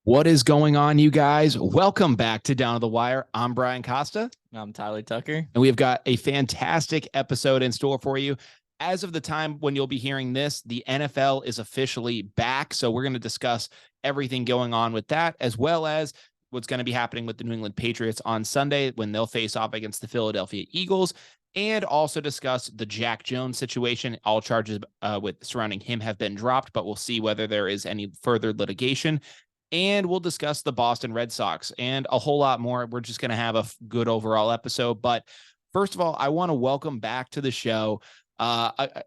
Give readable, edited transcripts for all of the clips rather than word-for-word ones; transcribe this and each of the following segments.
What is going on, you guys? Welcome back to Down to the Wire. I'm Brian Costa. I'm Tyler Tucker. And we have got a fantastic episode in store for you. As of the time when you'll be hearing this, the NFL is officially back. So we're going to discuss everything going on with that, as well as what's going to be happening with the New England Patriots on Sunday when they'll face off against the Philadelphia Eagles, and also discuss the Jack Jones situation. All charges with surrounding him have been dropped, but we'll see whether there is any further litigation. And we'll discuss the Boston Red Sox and a whole lot more. We're just going to have a good overall episode. But first of all, I want to welcome back to the show, a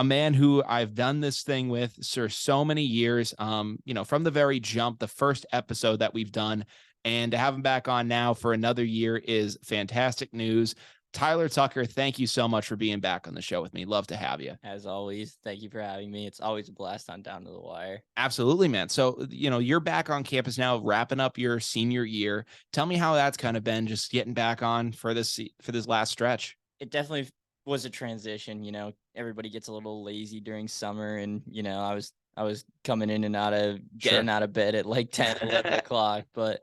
man who I've done this thing with for so many years, from the very jump, the first episode that we've done, and to have him back on now for another year is fantastic news. Tyler Tucker, thank you so much for being back on the show with me. Love to have you. As always, thank you for having me. It's always a blast on Down to the Wire. Absolutely, man. So, you're back on campus now, wrapping up your senior year. Tell me how that's kind of been, just getting back on for this last stretch. It definitely was a transition. Everybody gets a little lazy during summer, and I was coming in and out of getting out of bed at like 10, 11 o'clock, but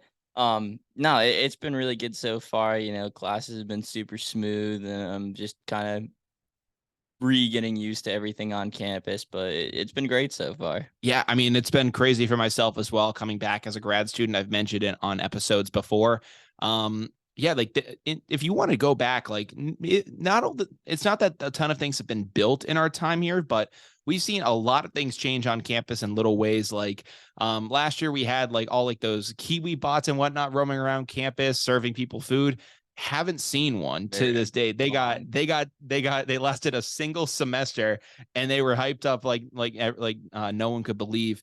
no, it's been really good so far. Classes have been super smooth, and I'm just kind of getting used to everything on campus, but it's been great so far. Yeah, I mean, it's been crazy for myself as well, coming back as a grad student. I've mentioned it on episodes before. If you want to go back, it's not that a ton of things have been built in our time here, but we've seen a lot of things change on campus in little ways. Last year we had those Kiwi bots and whatnot roaming around campus, serving people food. Haven't seen one to this day. They lasted a single semester, and they were hyped up like no one could believe.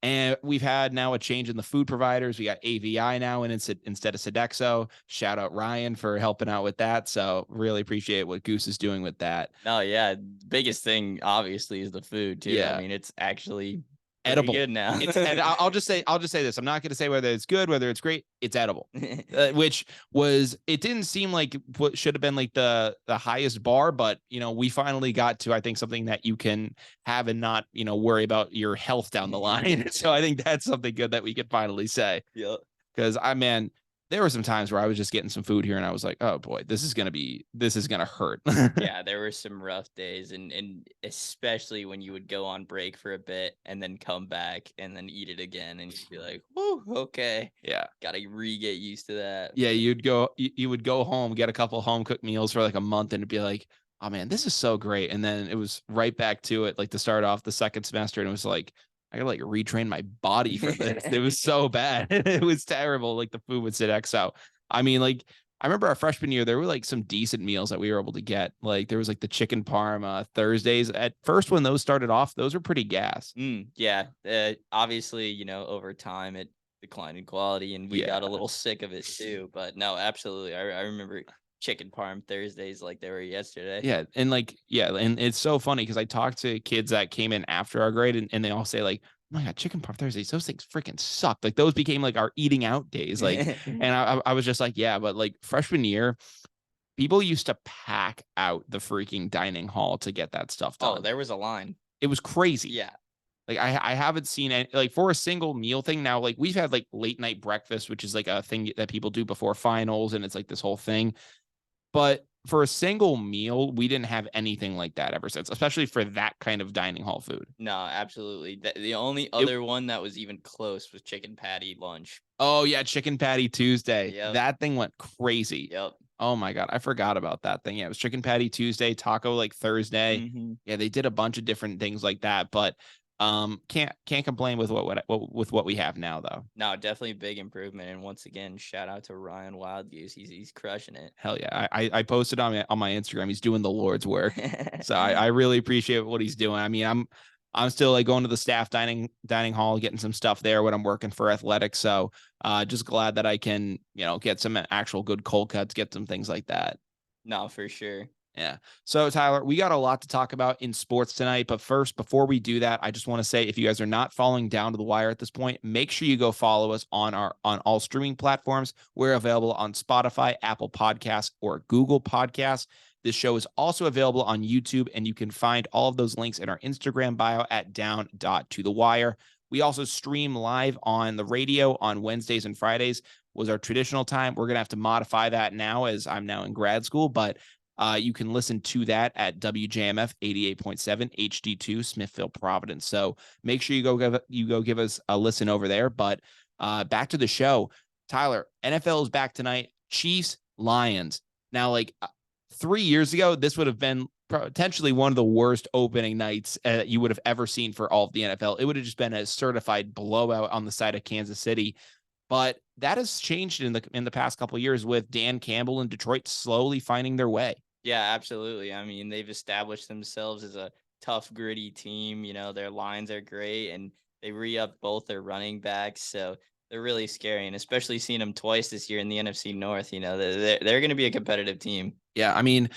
And we've had now a change in the food providers. We got AVI now, and instead of Sodexo. Shout out Ryan for helping out with that. So really appreciate what Goose is doing with that. Oh yeah, biggest thing obviously is the food too. Yeah. I mean, it's actually edible good now. And I'll just say this. I'm not going to say whether it's good, whether it's great. It's edible, it didn't seem like what should have been like the highest bar, but we finally got to, I think, something that you can have and not, worry about your health down the line. So I think that's something good that we could finally say. Yeah. Because there were some times where I was just getting some food here and I was like, oh boy, this is going to hurt. Yeah, there were some rough days, and especially when you would go on break for a bit and then come back and then eat it again, and you'd be like, whoa, okay. Yeah. Got to get used to that. Yeah, you would go home, get a couple home cooked meals for like a month, and it'd be like, oh man, this is so great. And then it was right back to it, like to start off the second semester, and it was like, I gotta retrain my body for this. It was so bad. It was terrible. Like the food with Sodexo. I mean, I remember our freshman year, there were some decent meals that we were able to get. There was the chicken parm Thursdays. At first, when those started off, those were pretty gas. Yeah. Obviously, over time it declined in quality, and we got a little sick of it too. But no, absolutely. I remember chicken parm Thursdays like they were yesterday. Yeah. And it's so funny because I talked to kids that came in after our grade, and they all say oh my God, chicken parm Thursdays, those things freaking suck. Those became our eating out days. And I was just yeah, but freshman year, people used to pack out the freaking dining hall to get that stuff done. Oh, there was a line. It was crazy. Yeah. I haven't seen any, for a single meal thing. Now, we've had late night breakfast, which is a thing that people do before finals. And it's this whole thing. But for a single meal, we didn't have anything like that ever since, especially for that kind of dining hall food. No, absolutely. The only other one that was even close was chicken patty lunch. Oh, yeah, chicken patty Tuesday. Yep. That thing went crazy. Yep. Oh, my God. I forgot about that thing. Yeah, it was chicken patty Tuesday, taco Thursday. Mm-hmm. Yeah, they did a bunch of different things like that. But can't complain with what we have now, though. No, definitely a big improvement. And once again, shout out to Ryan Wild Goose. He's crushing it. Hell yeah. I posted on my Instagram. He's doing the Lord's work. So I really appreciate what he's doing. I mean, I'm still going to the staff dining hall, getting some stuff there when I'm working for athletics. So just glad that I can, get some actual good cold cuts, get some things like that. No, for sure. Yeah. So Tyler, we got a lot to talk about in sports tonight, but first, before we do that, I just want to say, if you guys are not following Down to the Wire at this point, make sure you go follow us on all streaming platforms. We're available on Spotify, Apple Podcasts, or Google Podcasts. This show is also available on YouTube, and you can find all of those links in our Instagram bio at down.tothewire. We also stream live on the radio on Wednesdays and Fridays was our traditional time. We're going to have to modify that now as I'm now in grad school, but you can listen to that at WJMF 88.7 HD2 Smithville, Providence. So make sure you go give us a listen over there. But back to the show. Tyler, NFL is back tonight. Chiefs, Lions. Now, like 3 years ago, this would have been potentially one of the worst opening nights you would have ever seen for all of the NFL. It would have just been a certified blowout on the side of Kansas City. But that has changed in the past couple of years with Dan Campbell and Detroit slowly finding their way. Yeah, absolutely. I mean, they've established themselves as a tough, gritty team. Their lines are great, and they re-up both their running backs. So they're really scary, and especially seeing them twice this year in the NFC North, they're going to be a competitive team. Yeah, I mean,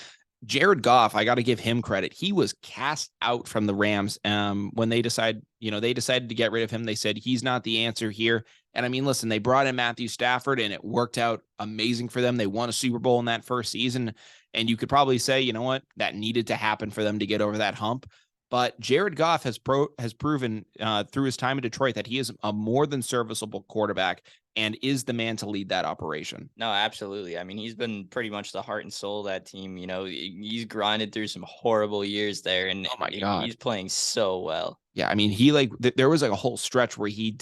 Jared Goff, I got to give him credit. He was cast out from the Rams when they decided to get rid of him. They said he's not the answer here. And I mean, listen, they brought in Matthew Stafford and it worked out amazing for them. They won a Super Bowl in that first season. And you could probably say, you know what, that needed to happen for them to get over that hump. But Jared Goff has proven through his time in Detroit that he is a more than serviceable quarterback and is the man to lead that operation. No, absolutely. I mean, he's been pretty much the heart and soul of that team. He's grinded through some horrible years there, and oh my God, he's playing so well. Yeah, I mean, there was like a whole stretch where he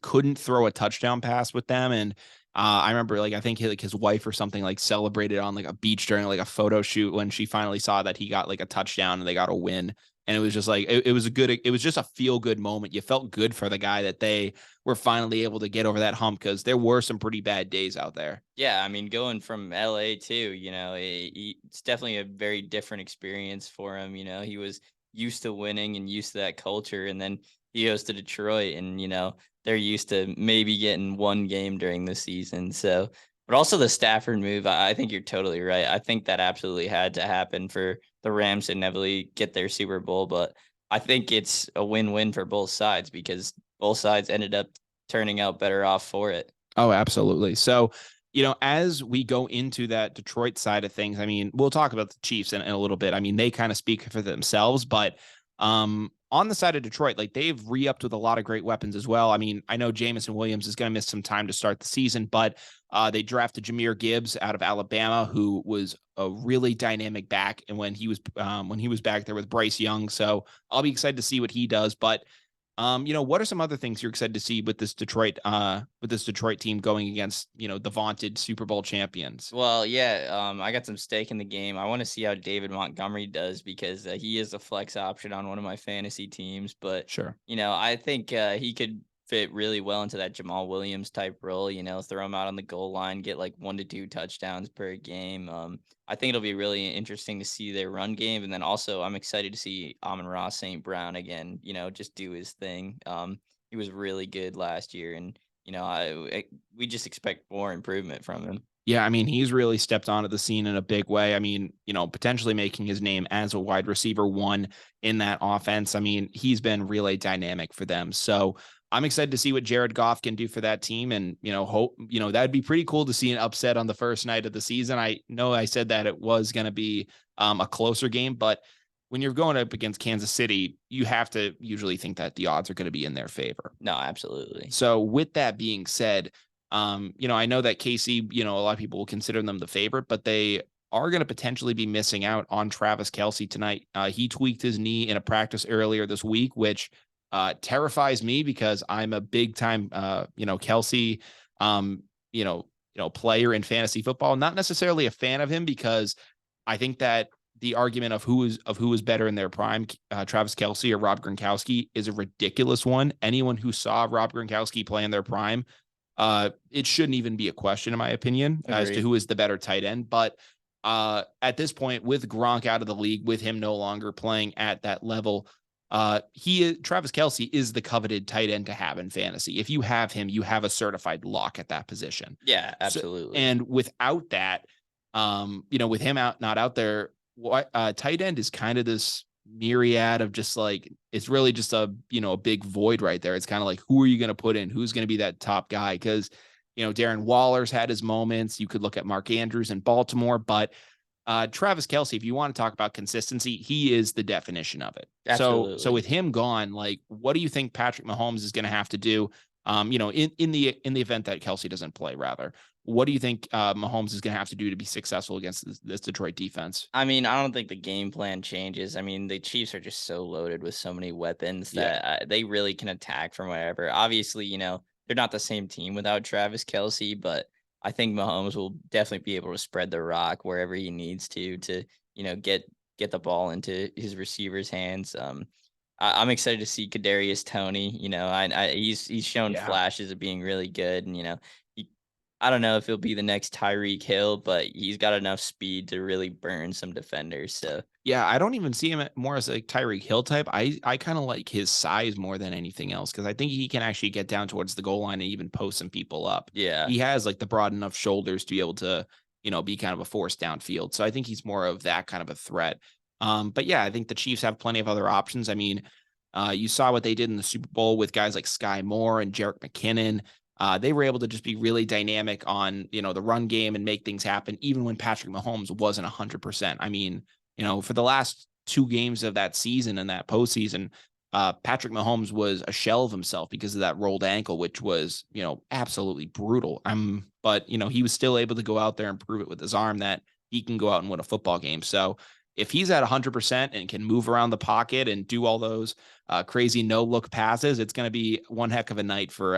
couldn't throw a touchdown pass with them, and I remember I think his wife or something celebrated on a beach during a photo shoot when she finally saw that he got a touchdown and they got a win. And it was just it was just a feel good moment. You felt good for the guy that they were finally able to get over that hump because there were some pretty bad days out there. Yeah, I mean, going from LA too, it's definitely a very different experience for him. He was used to winning and used to that culture, and then he goes to Detroit, and they're used to maybe getting one game during the season. So, but also the Stafford move, I think you're totally right. I think that absolutely had to happen for the Rams to inevitably get their Super Bowl, but I think it's a win-win for both sides because both sides ended up turning out better off for it. Oh, absolutely. So, as we go into that Detroit side of things, I mean, we'll talk about the Chiefs in a little bit. I mean, they kind of speak for themselves, but on the side of Detroit, they've re-upped with a lot of great weapons as well. I mean, I know Jamison Williams is going to miss some time to start the season, but they drafted Jahmyr Gibbs out of Alabama, who was a really dynamic back, and when he was back there with Bryce Young. So I'll be excited to see what he does. But what are some other things you're excited to see with this Detroit team going against, the vaunted Super Bowl champions? Well, yeah, I got some stake in the game. I want to see how David Montgomery does because he is a flex option on one of my fantasy teams. But sure, I think he could fit really well into that Jamal Williams type role. Throw him out on the goal line, get 1 to 2 touchdowns per game. I think it'll be really interesting to see their run game, and then also I'm excited to see Amon-Ra St. Brown again. Just do his thing. He was really good last year, and we just expect more improvement from him. Yeah, I mean, he's really stepped onto the scene in a big way. I mean, potentially making his name as a wide receiver one in that offense. I mean, he's been really dynamic for them. So I'm excited to see what Jared Goff can do for that team. And, hope, that'd be pretty cool to see an upset on the first night of the season. I know I said that it was going to be a closer game, but when you're going up against Kansas City, you have to usually think that the odds are going to be in their favor. No, absolutely. So with that being said, I know that KC, a lot of people will consider them the favorite, but they are going to potentially be missing out on Travis Kelce tonight. He tweaked his knee in a practice earlier this week, which terrifies me because I'm a big time, Kelce, player in fantasy football. Not necessarily a fan of him because I think that the argument of who is better in their prime, Travis Kelce or Rob Gronkowski, is a ridiculous one. Anyone who saw Rob Gronkowski play in their prime, it shouldn't even be a question, in my opinion, as to who is the better tight end. But at this point, with Gronk out of the league, with him no longer playing at that level, Travis Kelce is the coveted tight end to have in fantasy. If you have him, you have a certified lock at that position. Yeah, absolutely. And without that, with him not out there, tight end is kind of this myriad of just it's really just a big void right there. It's kind of who are you going to put in? Who's going to be that top guy? Because Darren Waller's had his moments. You could look at Mark Andrews in Baltimore, but Travis Kelce, if you want to talk about consistency, he is the definition of it. So Absolutely. with him gone, like, what do you think Patrick Mahomes is going to have to do? In the event that Kelce doesn't play, rather, what do you think Mahomes is going to have to do to be successful against this Detroit defense? I mean, I don't think the game plan changes. I mean, the Chiefs are just so loaded with so many weapons Yeah, that they really can attack from wherever. Obviously, they're not the same team without Travis Kelsey, but I think Mahomes will definitely be able to spread the rock wherever he needs to get the ball into his receivers' hands. I'm excited to see Kadarius Toney. He's shown yeah. flashes of being really good, and he I don't know if he'll be the next Tyreek Hill, but he's got enough speed to really burn some defenders. So Yeah, I don't even see him more as a Tyreek Hill type. I kind of like his size more than anything else because I think he can actually get down towards the goal line and even post some people up. yeah, He has like the broad enough shoulders to be able to, be kind of a force downfield. So I think he's more of that kind of a threat. But yeah, I think the Chiefs have plenty of other options. I mean, you saw what they did in the Super Bowl with guys like Sky Moore and Jerick McKinnon. They were able to just be really dynamic on, the run game and make things happen, even when Patrick Mahomes wasn't 100%. I mean, for the last 2 games of that season and that postseason, Patrick Mahomes was a shell of himself because of that rolled ankle, which was, absolutely brutal. But he was still able to go out there and prove it with his arm that he can go out and win a football game. So if he's at 100% and can move around the pocket and do all those crazy no look passes, it's going to be one heck of a night for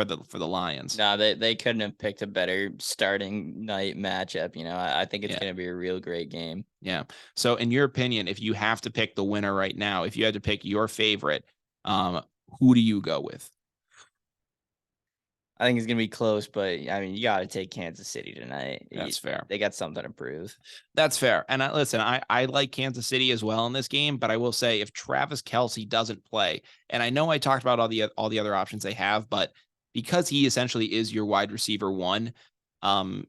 the Lions. no, they couldn't have picked a better starting night matchup. I think it's Yeah. going to be a real great game. Yeah. So in your opinion, if you have to pick the winner right now, if you had to pick your favorite, um, who do you go with? I think it's going to be close, but I mean, you got to take Kansas City tonight. That's fair. They got something to prove. That's fair. And listen, I like Kansas City as well in this game, but I will say if Travis Kelce doesn't play, and I know I talked about all the other options they have, but because he essentially is your wide receiver one, um,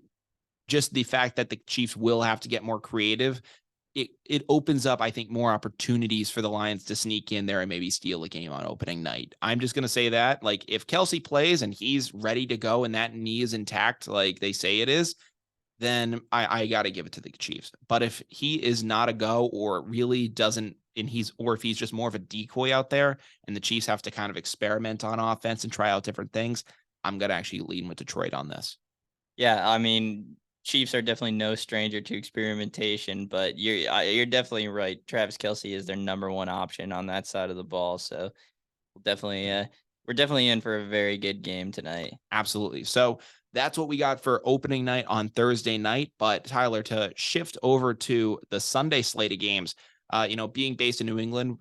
just the fact that the Chiefs will have to get more creative, it opens up, I think, more opportunities for the Lions to sneak in there and maybe steal a game on opening night. I'm just gonna say that, like, if Kelce plays and he's ready to go and that knee is intact, like they say it is, then I got to give it to the Chiefs. But if he is not a go or really doesn't, or if he's just more of a decoy out there and the Chiefs have to kind of experiment on offense and try out different things, I'm going to actually lean with Detroit on this. Yeah, I mean, Chiefs are definitely no stranger to experimentation, but you're definitely right. Travis Kelsey is their number one option on that side of the ball, so we're definitely in for a very good game tonight. Absolutely. So that's what we got for opening night on Thursday night. But Tyler, to shift over to the Sunday slate of games, being based in New England,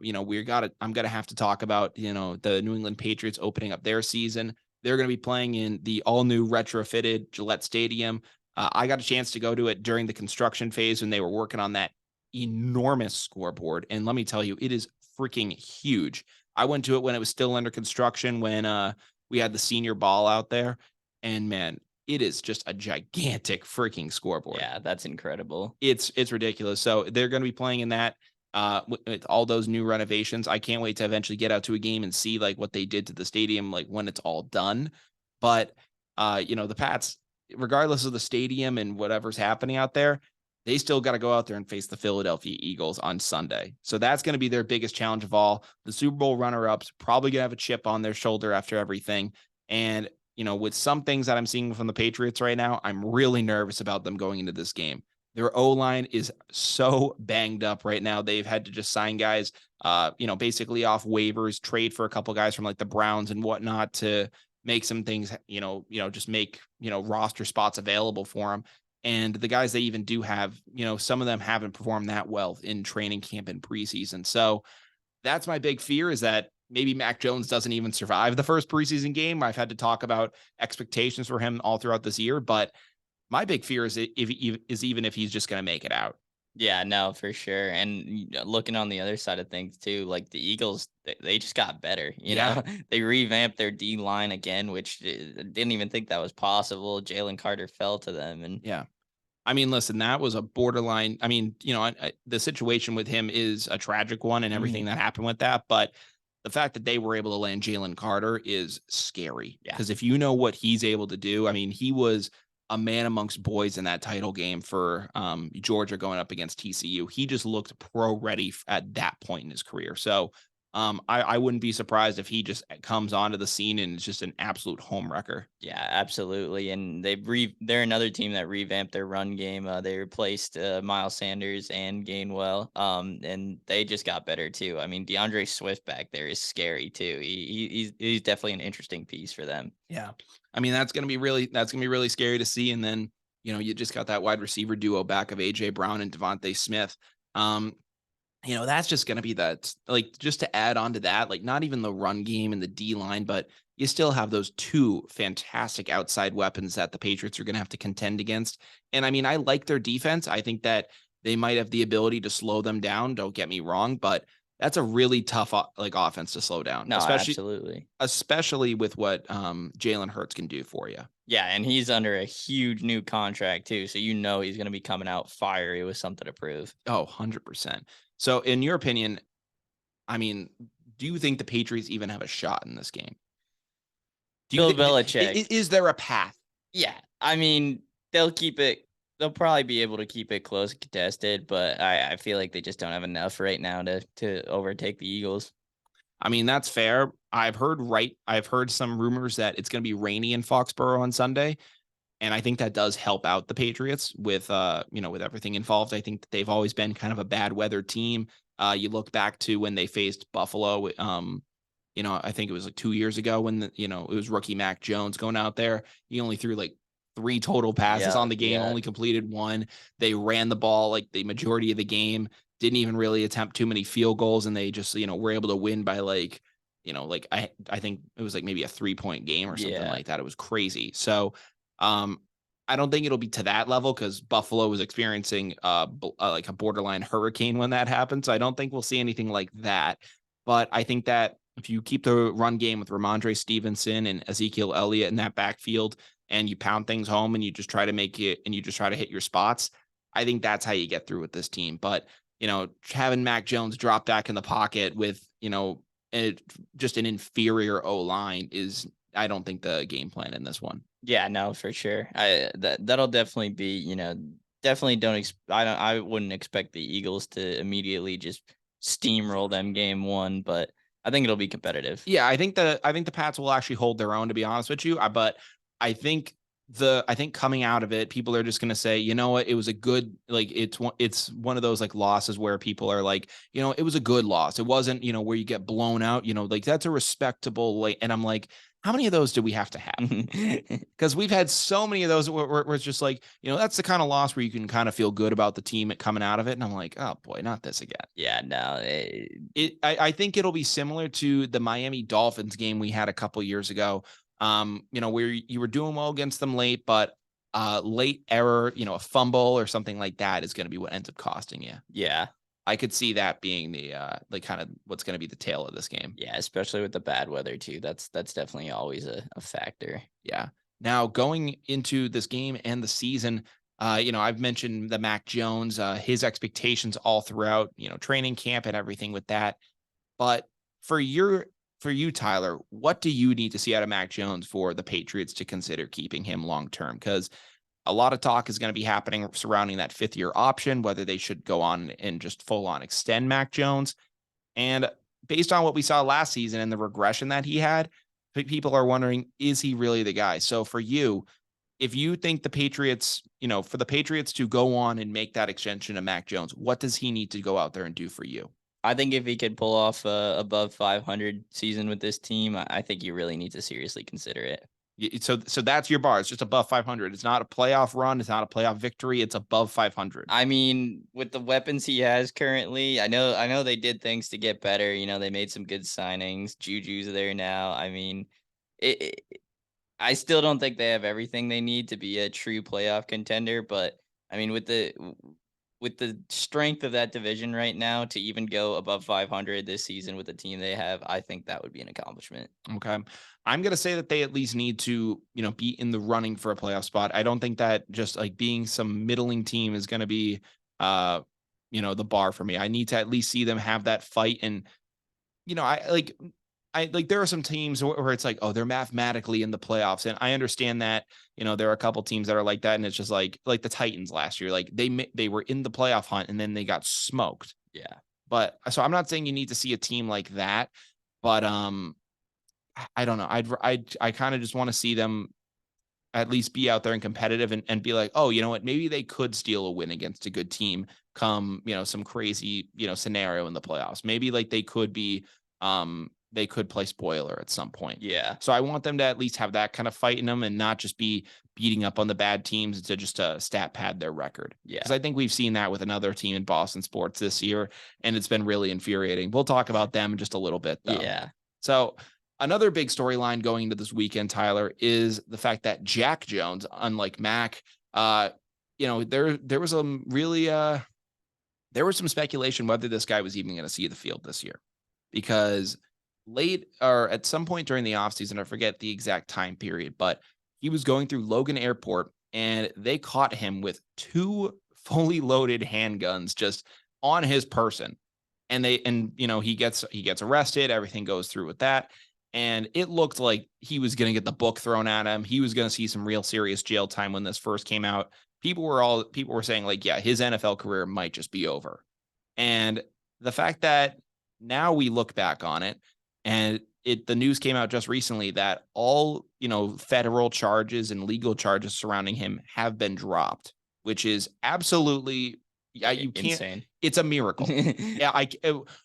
I'm gonna have to talk about, the New England Patriots opening up their season. They're gonna be playing in the all new retrofitted Gillette Stadium. I got a chance to go to it during the construction phase when they were working on that enormous scoreboard. And let me tell you, it is freaking huge. I went to it when it was still under construction, when we had the senior ball out there. And man, it is just a gigantic freaking scoreboard. Yeah, that's incredible. It's ridiculous. So they're going to be playing in that with all those new renovations. I can't wait to eventually get out to a game and see like what they did to the stadium, like when it's all done. But the Pats, regardless of the stadium and whatever's happening out there, they still got to go out there and face the Philadelphia Eagles on Sunday. So that's going to be their biggest challenge of all. The Super Bowl runner-ups probably going to have a chip on their shoulder after everything. And, with some things that I'm seeing from the Patriots right now, I'm really nervous about them going into this game. Their O-line is so banged up right now. They've had to just sign guys, basically off waivers, trade for a couple guys from like the Browns and whatnot to make some things, just make, roster spots available for them. And the guys they even do have, some of them haven't performed that well in training camp and preseason. So that's my big fear, is that maybe Mac Jones doesn't even survive the first preseason game. I've had to talk about expectations for him all throughout this year, but my big fear is even if he's just going to make it out. Yeah, no, for sure. And looking on the other side of things too, like the Eagles, they just got better. Yeah. They revamped their D line again, which didn't even think that was possible. Jalen Carter fell to them, and Yeah. I mean, listen, that was a borderline. I mean, the situation with him is a tragic one and everything that happened with that. But the fact that they were able to land Jalen Carter is scary, Yeah. because if you know what he's able to do, I mean, he was a man amongst boys in that title game for Georgia going up against TCU. He just looked pro ready at that point in his career. So I wouldn't be surprised if he just comes onto the scene and is just an absolute home wrecker. Yeah, absolutely. And they're another team that revamped their run game. They replaced Miles Sanders and Gainwell. And they just got better too. I mean, DeAndre Swift back there is scary too. He's definitely an interesting piece for them. Yeah. I mean, that's gonna be really scary to see. And then, you just got that wide receiver duo back of AJ Brown and Devontae Smith. That's just going to be that, like, just to add on to that, like, not even the run game and the D line, but you still have those two fantastic outside weapons that the Patriots are going to have to contend against. And I mean, I like their defense. I think that they might have the ability to slow them down. Don't get me wrong, but that's a really tough, like, offense to slow down, No, absolutely. especially with what Jalen Hurts can do for you. Yeah, and he's under a huge new contract too, so he's going to be coming out fiery with something to prove. Oh, 100%. So in your opinion, I mean, do you think the Patriots even have a shot in this game? Bill Belichick. Is there a path? Yeah, I mean, they'll probably be able to keep it close and contested, but I feel like they just don't have enough right now to overtake the Eagles. I mean, that's fair. I've heard some rumors that it's going to be rainy in Foxborough on Sunday. And I think that does help out the Patriots with with everything involved. I think that they've always been kind of a bad weather team. You look back to when they faced Buffalo, I think it was like 2 years ago when it was rookie Mac Jones going out there. He only threw like 3 total passes on the game, only completed 1. They ran the ball like the majority of the game, didn't even really attempt too many field goals, and they just, were able to win by like, I think it was like maybe a 3-point game or something like that. It was crazy. So I don't think it'll be to that level because Buffalo was experiencing like a borderline hurricane when that happened. So I don't think we'll see anything like that. But I think that if you keep the run game with Ramondre Stevenson and Ezekiel Elliott in that backfield, and you pound things home and you just try to hit your spots, I think that's how you get through with this team. But having Mac Jones drop back in the pocket with just an inferior O-line is, I don't think, the game plan in this one. Yeah, no, for sure. That'll definitely be, definitely I wouldn't expect the Eagles to immediately just steamroll them game 1, but I think it'll be competitive. Yeah, I think the Pats will actually hold their own, to be honest with you. But I think coming out of it, people are just going to say, you know what, it was a good, like, it's one of those like losses where people are like, it was a good loss. It wasn't, where you get blown out, like that's a respectable, like, and I'm like, how many of those do we have to have? Because we've had so many of those where it's just like, that's the kind of loss where you can kind of feel good about the team coming out of it. And I'm like, oh boy, not this again. Yeah, no. I think it'll be similar to the Miami Dolphins game we had a couple years ago. Where you were doing well against them late, but late error, a fumble or something like that is going to be what ends up costing you. Yeah. I could see that being the like kind of what's going to be the tail of this game. Yeah, especially with the bad weather too. That's definitely always a factor. Yeah. Now going into this game and the season, I've mentioned the Mac Jones, his expectations all throughout, training camp and everything with that. But for you, Tyler, what do you need to see out of Mac Jones for the Patriots to consider keeping him long term? Because a lot of talk is going to be happening surrounding that 5th-year option, whether they should go on and just full on extend Mac Jones. And based on what we saw last season and the regression that he had, people are wondering, is he really the guy? So for you, if you think the Patriots, for the Patriots to go on and make that extension of Mac Jones, what does he need to go out there and do for you? I think if he could pull off a above 500 season with this team, I think you really need to seriously consider it. So that's your bar. It's just above 500. It's not a playoff run. It's not a playoff victory. It's above 500. I mean, with the weapons he has currently, I know they did things to get better. They made some good signings. Juju's there now. I mean, I still don't think they have everything they need to be a true playoff contender. But I mean, with the strength of that division right now, to even go above 500 this season with the team they have, I think that would be an accomplishment. Okay. I'm going to say that they at least need to, be in the running for a playoff spot. I don't think that just like being some middling team is going to be, the bar for me. I need to at least see them have that fight. And, I I like there are some teams where it's like, oh, they're mathematically in the playoffs. And I understand that, there are a couple teams that are like that. And it's just like the Titans last year, like they were in the playoff hunt and then they got smoked. Yeah. But so I'm not saying you need to see a team like that, but I don't know. I kind of just want to see them at least be out there and competitive and be like, oh, you know what? Maybe they could steal a win against a good team come, some crazy, scenario in the playoffs. Maybe like they could be, they could play spoiler at some point. Yeah. So I want them to at least have that kind of fight in them and not just be beating up on the bad teams to just stat pad their record. Yeah. Because I think we've seen that with another team in Boston sports this year, and it's been really infuriating. We'll talk about them in just a little bit, though. Yeah. So another big storyline going into this weekend, Tyler, is the fact that Jack Jones, unlike Mac, there was some really there was some speculation whether this guy was even going to see the field this year, because late or at some point during the offseason, I forget the exact time period, but he was going through Logan Airport and they caught him with 2 fully loaded handguns just on his person. And he gets arrested. Everything goes through with that. And it looked like he was going to get the book thrown at him. He was going to see some real serious jail time when this first came out. People were saying like, yeah, his NFL career might just be over. And the fact that now we look back on it, and the news came out just recently that all, federal charges and legal charges surrounding him have been dropped, which is absolutely, you can't, insane. It's a miracle. Yeah.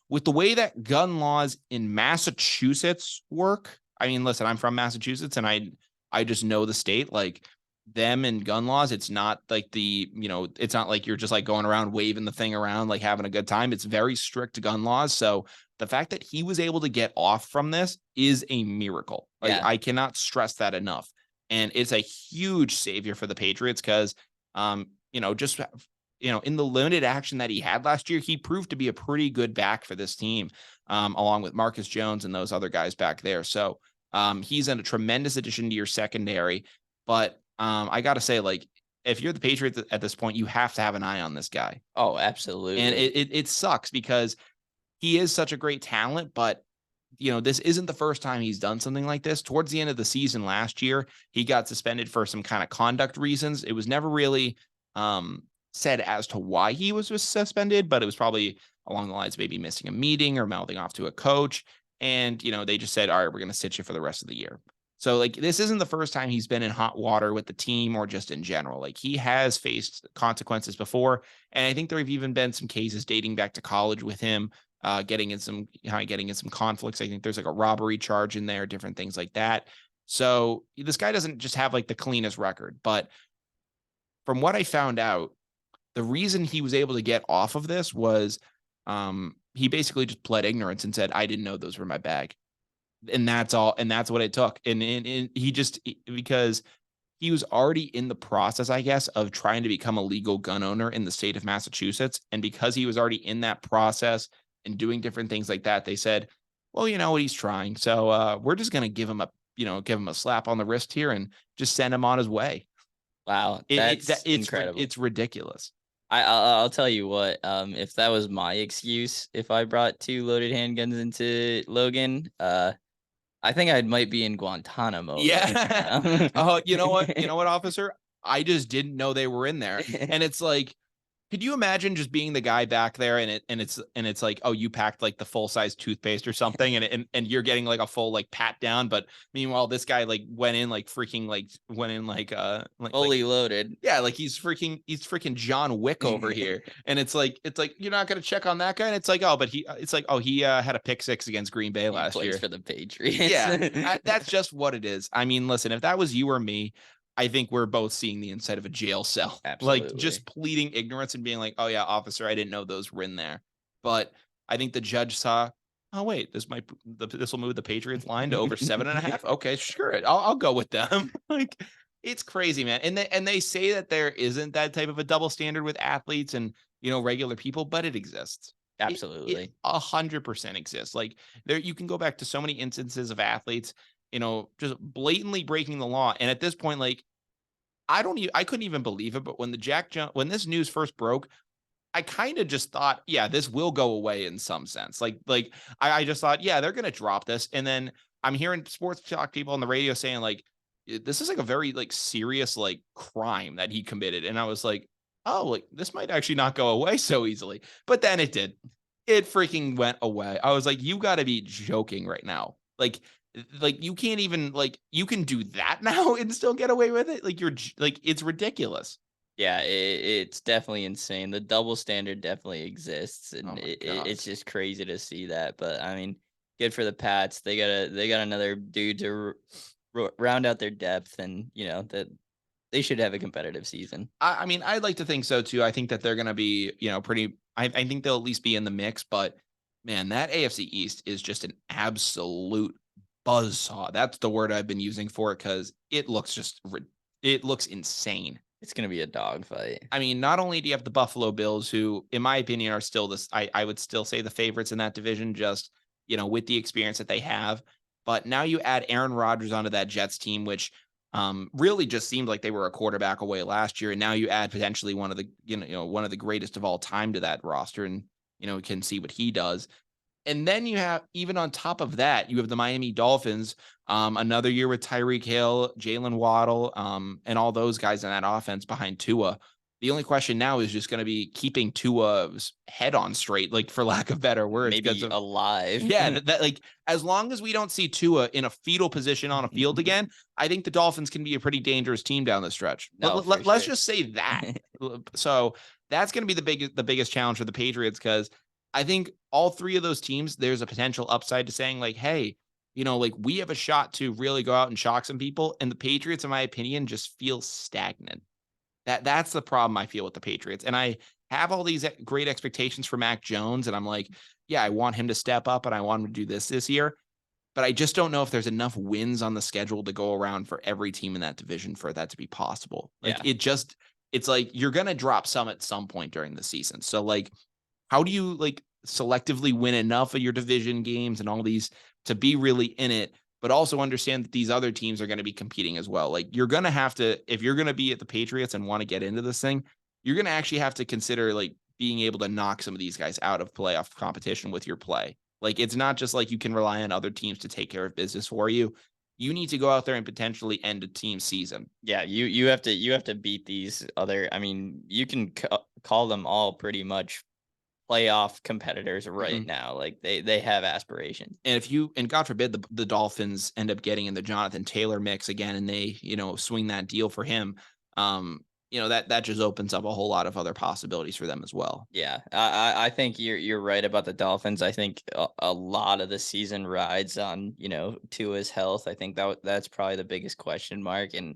With the way that gun laws in Massachusetts work. I mean, listen, I'm from Massachusetts and I just know the state, like them and gun laws. It's not like it's not like you're just like going around waving the thing around, like having a good time. It's very strict gun laws. So the fact that he was able to get off from this is a miracle. Like, Yeah. I cannot stress that enough. And it's a huge savior for the Patriots because, just, in the limited action that he had last year, he proved to be a pretty good back for this team, along with Marcus Jones and those other guys back there. So he's a tremendous addition to your secondary. But I got to say, like, if you're the Patriots at this point, you have to have an eye on this guy. Oh, absolutely. And it sucks because he is such a great talent, but this isn't the first time he's done something like this. Towards the end of the season last year, he got suspended for some kind of conduct reasons. It was never really said as to why he was suspended, but it was probably along the lines of maybe missing a meeting or mouthing off to a coach. And, they just said, all right, we're going to sit you for the rest of the year. So, like, this isn't the first time he's been in hot water with the team or just in general. Like, he has faced consequences before. And I think there have even been some cases dating back to college with him getting in some conflicts. I think there's like a robbery charge in there, different things like that. So this guy doesn't just have like the cleanest record, but from what I found out, the reason he was able to get off of this was he basically just pled ignorance and said, I didn't know those were my bag. And that's all. And that's what it took. And he just, because he was already in the process, I guess, of trying to become a legal gun owner in the state of Massachusetts. And because he was already in that process and doing different things like that, they said, well, you know what, he's trying. So we're just going to give him a slap on the wrist here and just send him on his way. Wow. That's incredible. It's ridiculous. I'll tell you what, if that was my excuse, if I brought 2 loaded handguns into Logan, I think I might be in Guantanamo. Yeah. Right. Oh, you know what, officer? I just didn't know they were in there. And it's like, could you imagine just being the guy back there and it's like, oh, you packed like the full size toothpaste or something and you're getting like a full like pat down, but meanwhile this guy like went in fully loaded. Yeah, like he's freaking John Wick over here. And it's like you're not going to check on that guy, and it's like, oh, but he had a pick 6 against Green Bay last year for the Patriots. Yeah. That's just what it is. I mean, listen, if that was you or me, I think we're both seeing the inside of a jail cell. Absolutely. Like just pleading ignorance and being like, oh yeah, officer, I didn't know those were in there. But I think the judge saw, oh wait, this will move the Patriots line to over 7.5. Okay, sure. I'll go with them. Like, it's crazy, man. And they say that there isn't that type of a double standard with athletes and, regular people, but it exists. Absolutely. It 100% exists. Like, there, you can go back to so many instances of athletes, just blatantly breaking the law. And at this point, like, I couldn't even believe it. But when this news first broke, I kind of just thought, yeah, this will go away in some sense. I just thought, yeah, they're going to drop this. And then I'm hearing sports talk people on the radio saying like, this is like a very like serious like crime that he committed. And I was like, oh, like this might actually not go away so easily. But then it did. It freaking went away. I was like, you got to be joking right now. Like you can't even like you can do that now and still get away with it. Like like it's ridiculous. Yeah, it's definitely insane. The double standard definitely exists, Oh and my it's gosh. just crazy to see that. But I mean, good for the Pats. They got another dude to round out their depth, and that they should have a competitive season. I mean, I'd like to think so too. I think that they're going to be, pretty. I think they'll at least be in the mix. But man, that AFC East is just an absolute buzzsaw. That's the word I've been using for it because it looks it looks insane. It's gonna be a dogfight. I mean, not only do you have the Buffalo Bills, who, in my opinion, are still this, I would still say the favorites in that division, just, with the experience that they have. But now you add Aaron Rodgers onto that Jets team, which really just seemed like they were a quarterback away last year. And now you add potentially one of the, one of the greatest of all time to that roster and, can see what he does. And then you have, even on top of that, you have the Miami Dolphins, another year with Tyreek Hill, Jalen Waddle, and all those guys in that offense behind Tua. The only question now is just going to be keeping Tua's head on straight, like for lack of better words. Maybe alive. Yeah, that like as long as we don't see Tua in a fetal position on a field again, I think the Dolphins can be a pretty dangerous team down the stretch. No, Let's just say that. So that's going to be the biggest challenge for the Patriots because I think all three of those teams, there's a potential upside to saying like, hey, like we have a shot to really go out and shock some people. And the Patriots, in my opinion, just feel stagnant. That's the problem I feel with the Patriots. And I have all these great expectations for Mac Jones. And I'm like, yeah, I want him to step up and I want him to do this year. But I just don't know if there's enough wins on the schedule to go around for every team in that division for that to be possible. Like it's like you're going to drop some at some point during the season. So like, how do you like selectively win enough of your division games and all these to be really in it, but also understand that these other teams are going to be competing as well? Like you're going to have to, if you're going to be at the Patriots and want to get into this thing, you're going to actually have to consider like being able to knock some of these guys out of playoff competition with your play. Like it's not just like you can rely on other teams to take care of business for you. You need to go out there and potentially end a team season. Yeah, you have to beat these other. I mean, you can call them all pretty much playoff competitors right now. Like they have aspirations. And God forbid the Dolphins end up getting in the Jonathan Taylor mix again and they, swing that deal for him. That just opens up a whole lot of other possibilities for them as well. Yeah, I think you're right about the Dolphins. I think a lot of the season rides on Tua's health. I think that's probably the biggest question mark. And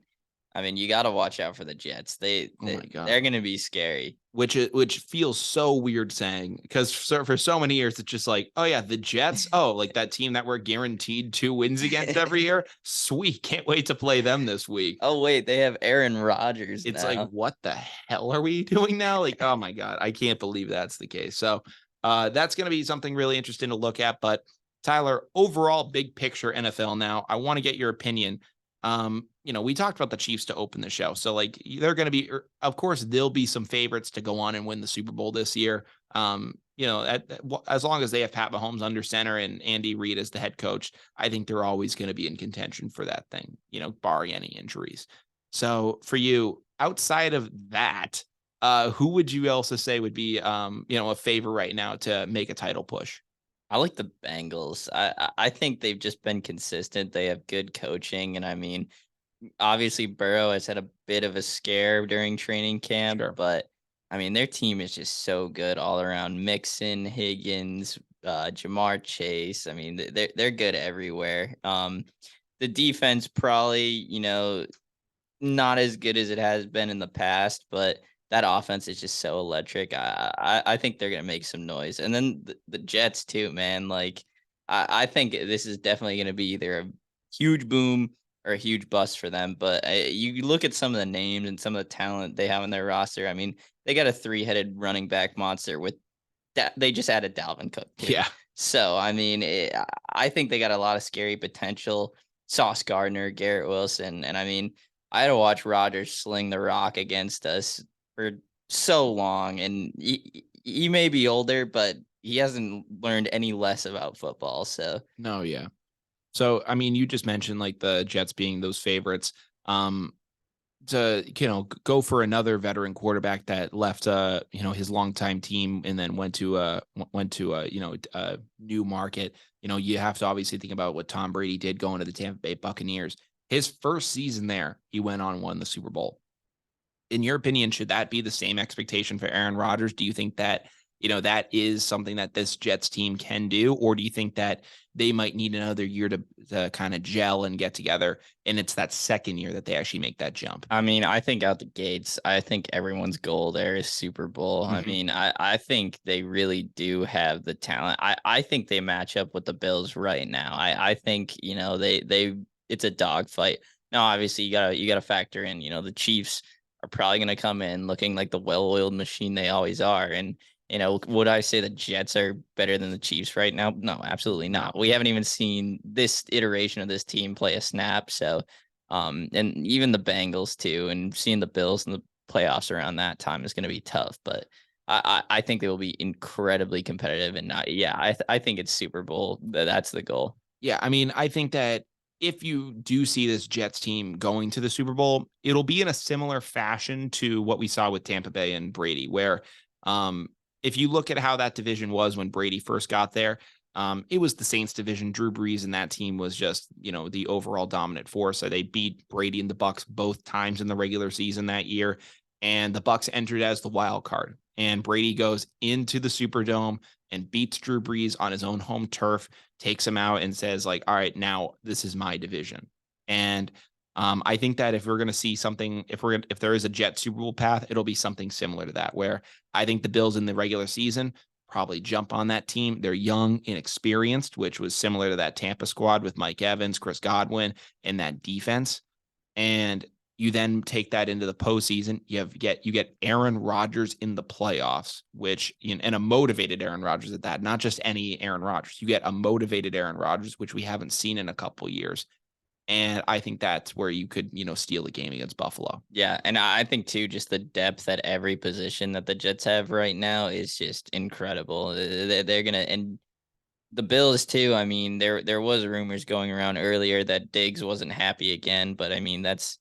I mean, you got to watch out for the Jets. They're going to be scary. Which feels so weird saying because for so many years it's just like, oh yeah, the Jets, oh like that team that we're guaranteed 2 wins against every year. Sweet, can't wait to play them this week. Oh wait, they have Aaron Rodgers. It's now. like, what the hell are we doing now? Like, oh my god, I can't believe that's the case. So that's going to be something really interesting to look at. But Tyler, overall, big picture NFL now, I want to get your opinion. We talked about the Chiefs to open the show. So like they're going to be, of course, there'll be some favorites to go on and win the Super Bowl this year. As long as they have Pat Mahomes under center and Andy Reid as the head coach, I think they're always going to be in contention for that thing, barring any injuries. So for you, outside of that, who would you also say would be, a favor right now to make a title push? I like the Bengals. I think they've just been consistent. They have good coaching. And I mean, obviously Burrow has had a bit of a scare during training camp, but I mean, their team is just so good all around. Mixon, Higgins, Jamar Chase. I mean, they're good everywhere. The defense probably, not as good as it has been in the past, but that offense is just so electric. I think they're gonna make some noise, and then the Jets too, man. Like I think this is definitely gonna be either a huge boom or a huge bust for them. But you look at some of the names and some of the talent they have in their roster. I mean, they got a 3-headed running back monster with that. They just added Dalvin Cook too. Yeah. So I mean, I think they got a lot of scary potential. Sauce Gardner, Garrett Wilson, and I mean, I had to watch Rodgers sling the rock against us for so long, and he may be older, but he hasn't learned any less about football. So No, yeah. So, I mean, you just mentioned like the Jets being those favorites. To go for another veteran quarterback that left his longtime team and then went to a new market. You have to obviously think about what Tom Brady did going to the Tampa Bay Buccaneers. His first season there, he went on and won the Super Bowl. In your opinion, should that be the same expectation for Aaron Rodgers? Do you think that that is something that this Jets team can do, or do you think that they might need another year to kind of gel and get together, and it's that second year that they actually make that jump? I mean, I think out the gates, I think everyone's goal there is Super Bowl. I mean, I think they really do have the talent. I think they match up with the Bills right now. I think, they it's a dogfight. Now, obviously you gotta factor in, the Chiefs are probably gonna come in looking like the well-oiled machine they always are. And would I say the Jets are better than the Chiefs right now? No, absolutely not. We haven't even seen this iteration of this team play a snap. So and even the Bengals too, and seeing the Bills in the playoffs around that time is going to be tough. But I think they will be incredibly competitive, and I think it's Super Bowl. That's the goal. Yeah, I mean, I think that if you do see this Jets team going to the Super Bowl, it'll be in a similar fashion to what we saw with Tampa Bay and Brady, where if you look at how that division was when Brady first got there, it was the Saints division. Drew Brees and that team was just, the overall dominant force. So they beat Brady and the Bucks both times in the regular season that year. And the Bucks entered as the wild card. And Brady goes into the Superdome and beats Drew Brees on his own home turf, takes him out and says, like, all right, now this is my division. And I think that if we're going to see something, if there is a Jet Super Bowl path, it'll be something similar to that, where I think the Bills in the regular season probably jump on that team. They're young, inexperienced, which was similar to that Tampa squad with Mike Evans, Chris Godwin, and that defense. And you then take that into the postseason. You get Aaron Rodgers in the playoffs, which and a motivated Aaron Rodgers at that, not just any Aaron Rodgers. You get a motivated Aaron Rodgers, which we haven't seen in a couple years. And I think that's where you could, steal a game against Buffalo. Yeah, and I think too, just the depth at every position that the Jets have right now is just incredible. They're gonna, and the Bills too. I mean, there was rumors going around earlier that Diggs wasn't happy again, but I mean that's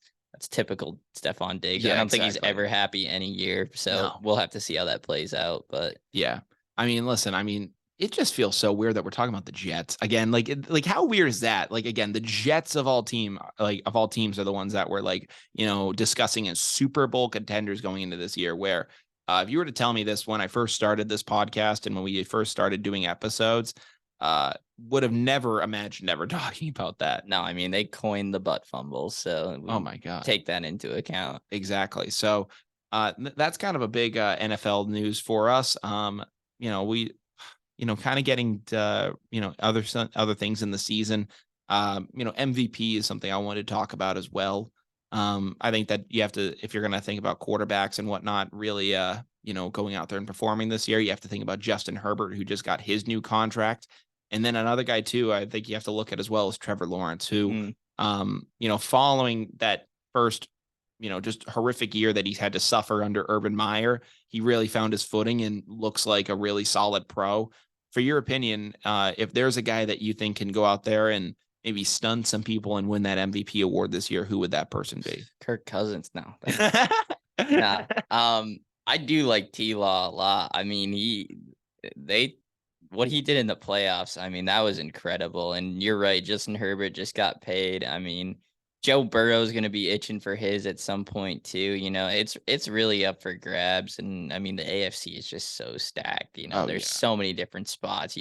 typical Stephon Diggs. I don't think he's ever happy any year, so we'll have to see how that plays out. But yeah, I mean, listen, it just feels so weird that we're talking about the Jets again. Like how weird is that? Like, again, the Jets of all teams are the ones that were discussing as Super Bowl contenders going into this year. Where if you were to tell me this when I first started this podcast and when we first started doing episodes, would have never imagined ever talking about that. No, I mean, they coined the butt fumbles, so oh my God, take that into account. Exactly. So that's kind of a big NFL news for us. We kind of getting to, other things in the season. MVP is something I wanted to talk about as well. I think that you have to, if you're going to think about quarterbacks and whatnot, really, going out there and performing this year, you have to think about Justin Herbert, who just got his new contract. And then another guy too, I think you have to look at as well as Trevor Lawrence, who, following that first, just horrific year that he's had to suffer under Urban Meyer, he really found his footing and looks like a really solid pro. For your opinion, if there's a guy that you think can go out there and maybe stun some people and win that MVP award this year, who would that person be? Kirk Cousins. No. Nah. I do like T-Law a lot. I mean, what he did in the playoffs, I mean, that was incredible. And you're right, Justin Herbert just got paid. I mean, Joe Burrow is going to be itching for his at some point too. It's really up for grabs. And I mean, the AFC is just so stacked. There's so many different spots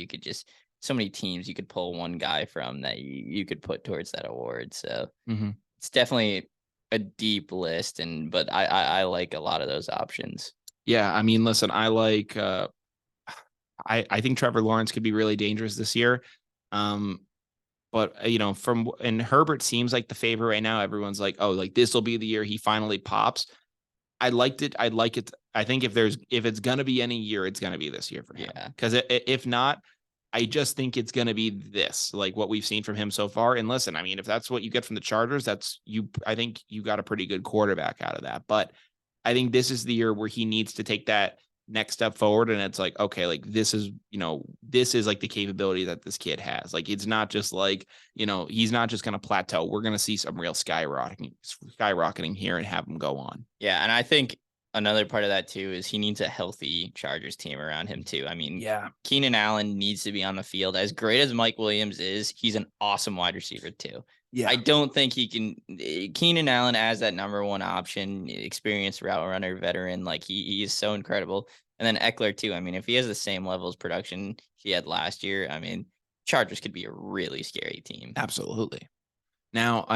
so many teams you could pull one guy from that you could put towards that award. So it's definitely a deep list, but I like a lot of those options. Yeah, I mean, listen, I like I think Trevor Lawrence could be really dangerous this year. But and Herbert seems like the favorite right now. Everyone's like, oh, like this will be the year he finally pops. I liked it. I like it. I think if it's gonna be any year, it's gonna be this year for him. Yeah. Because if not, I just think it's gonna be this, like what we've seen from him so far. And listen, I mean, if that's what you get from the Chargers, I think you got a pretty good quarterback out of that. But I think this is the year where he needs to take that next step forward. And it's like, okay, like this is like the capability that this kid has. Like, it's not just like, he's not just going to plateau. We're going to see some real skyrocketing here and have him go on. Yeah. And I think another part of that too is he needs a healthy Chargers team around him too. I mean, yeah, Keenan Allen needs to be on the field. As great as Mike Williams is, he's an awesome wide receiver too. Yeah. I don't think he can. Keenan Allen as that number one option, experienced route runner, veteran, like he is so incredible. And then Eckler too. I mean, if he has the same levels production he had last year, I mean, Chargers could be a really scary team. Absolutely. Now,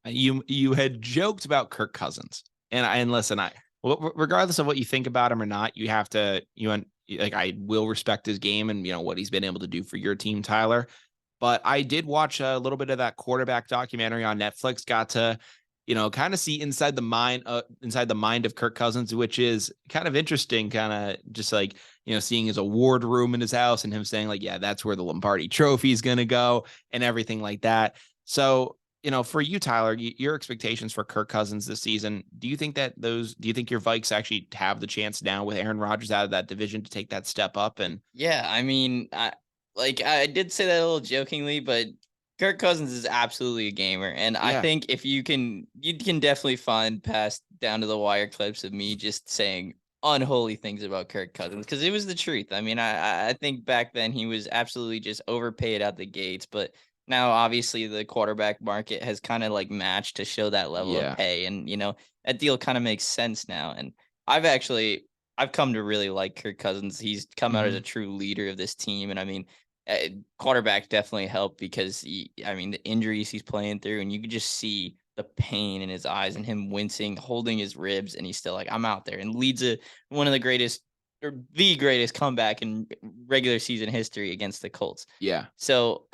you had joked about Kirk Cousins, and listen, regardless of what you think about him or not, you have to I will respect his game and what he's been able to do for your team, Tyler. But I did watch a little bit of that quarterback documentary on Netflix. Got to, kind of see inside the mind of Kirk Cousins, which is kind of interesting. Kind of just like, seeing his award room in his house and him saying like, yeah, that's where the Lombardi Trophy is going to go and everything like that. So, for you, Tyler, your expectations for Kirk Cousins this season, do you think your Vikes actually have the chance now with Aaron Rodgers out of that division to take that step up? And yeah, I mean, I did say that a little jokingly, but Kirk Cousins is absolutely a gamer. And I think if you can definitely find past down to the wire clips of me just saying unholy things about Kirk Cousins, because it was the truth. I mean, I think back then he was absolutely just overpaid out the gates, but now obviously the quarterback market has kind of like matched to show that level of pay. And, that deal kind of makes sense now. And I've come to really like Kirk Cousins. He's come out as a true leader of this team. And I mean, quarterback definitely helped because the injuries he's playing through, and you could just see the pain in his eyes and him wincing, holding his ribs, and he's still like, I'm out there, and leads one of the greatest or the greatest comeback in regular season history against the Colts. Yeah. So,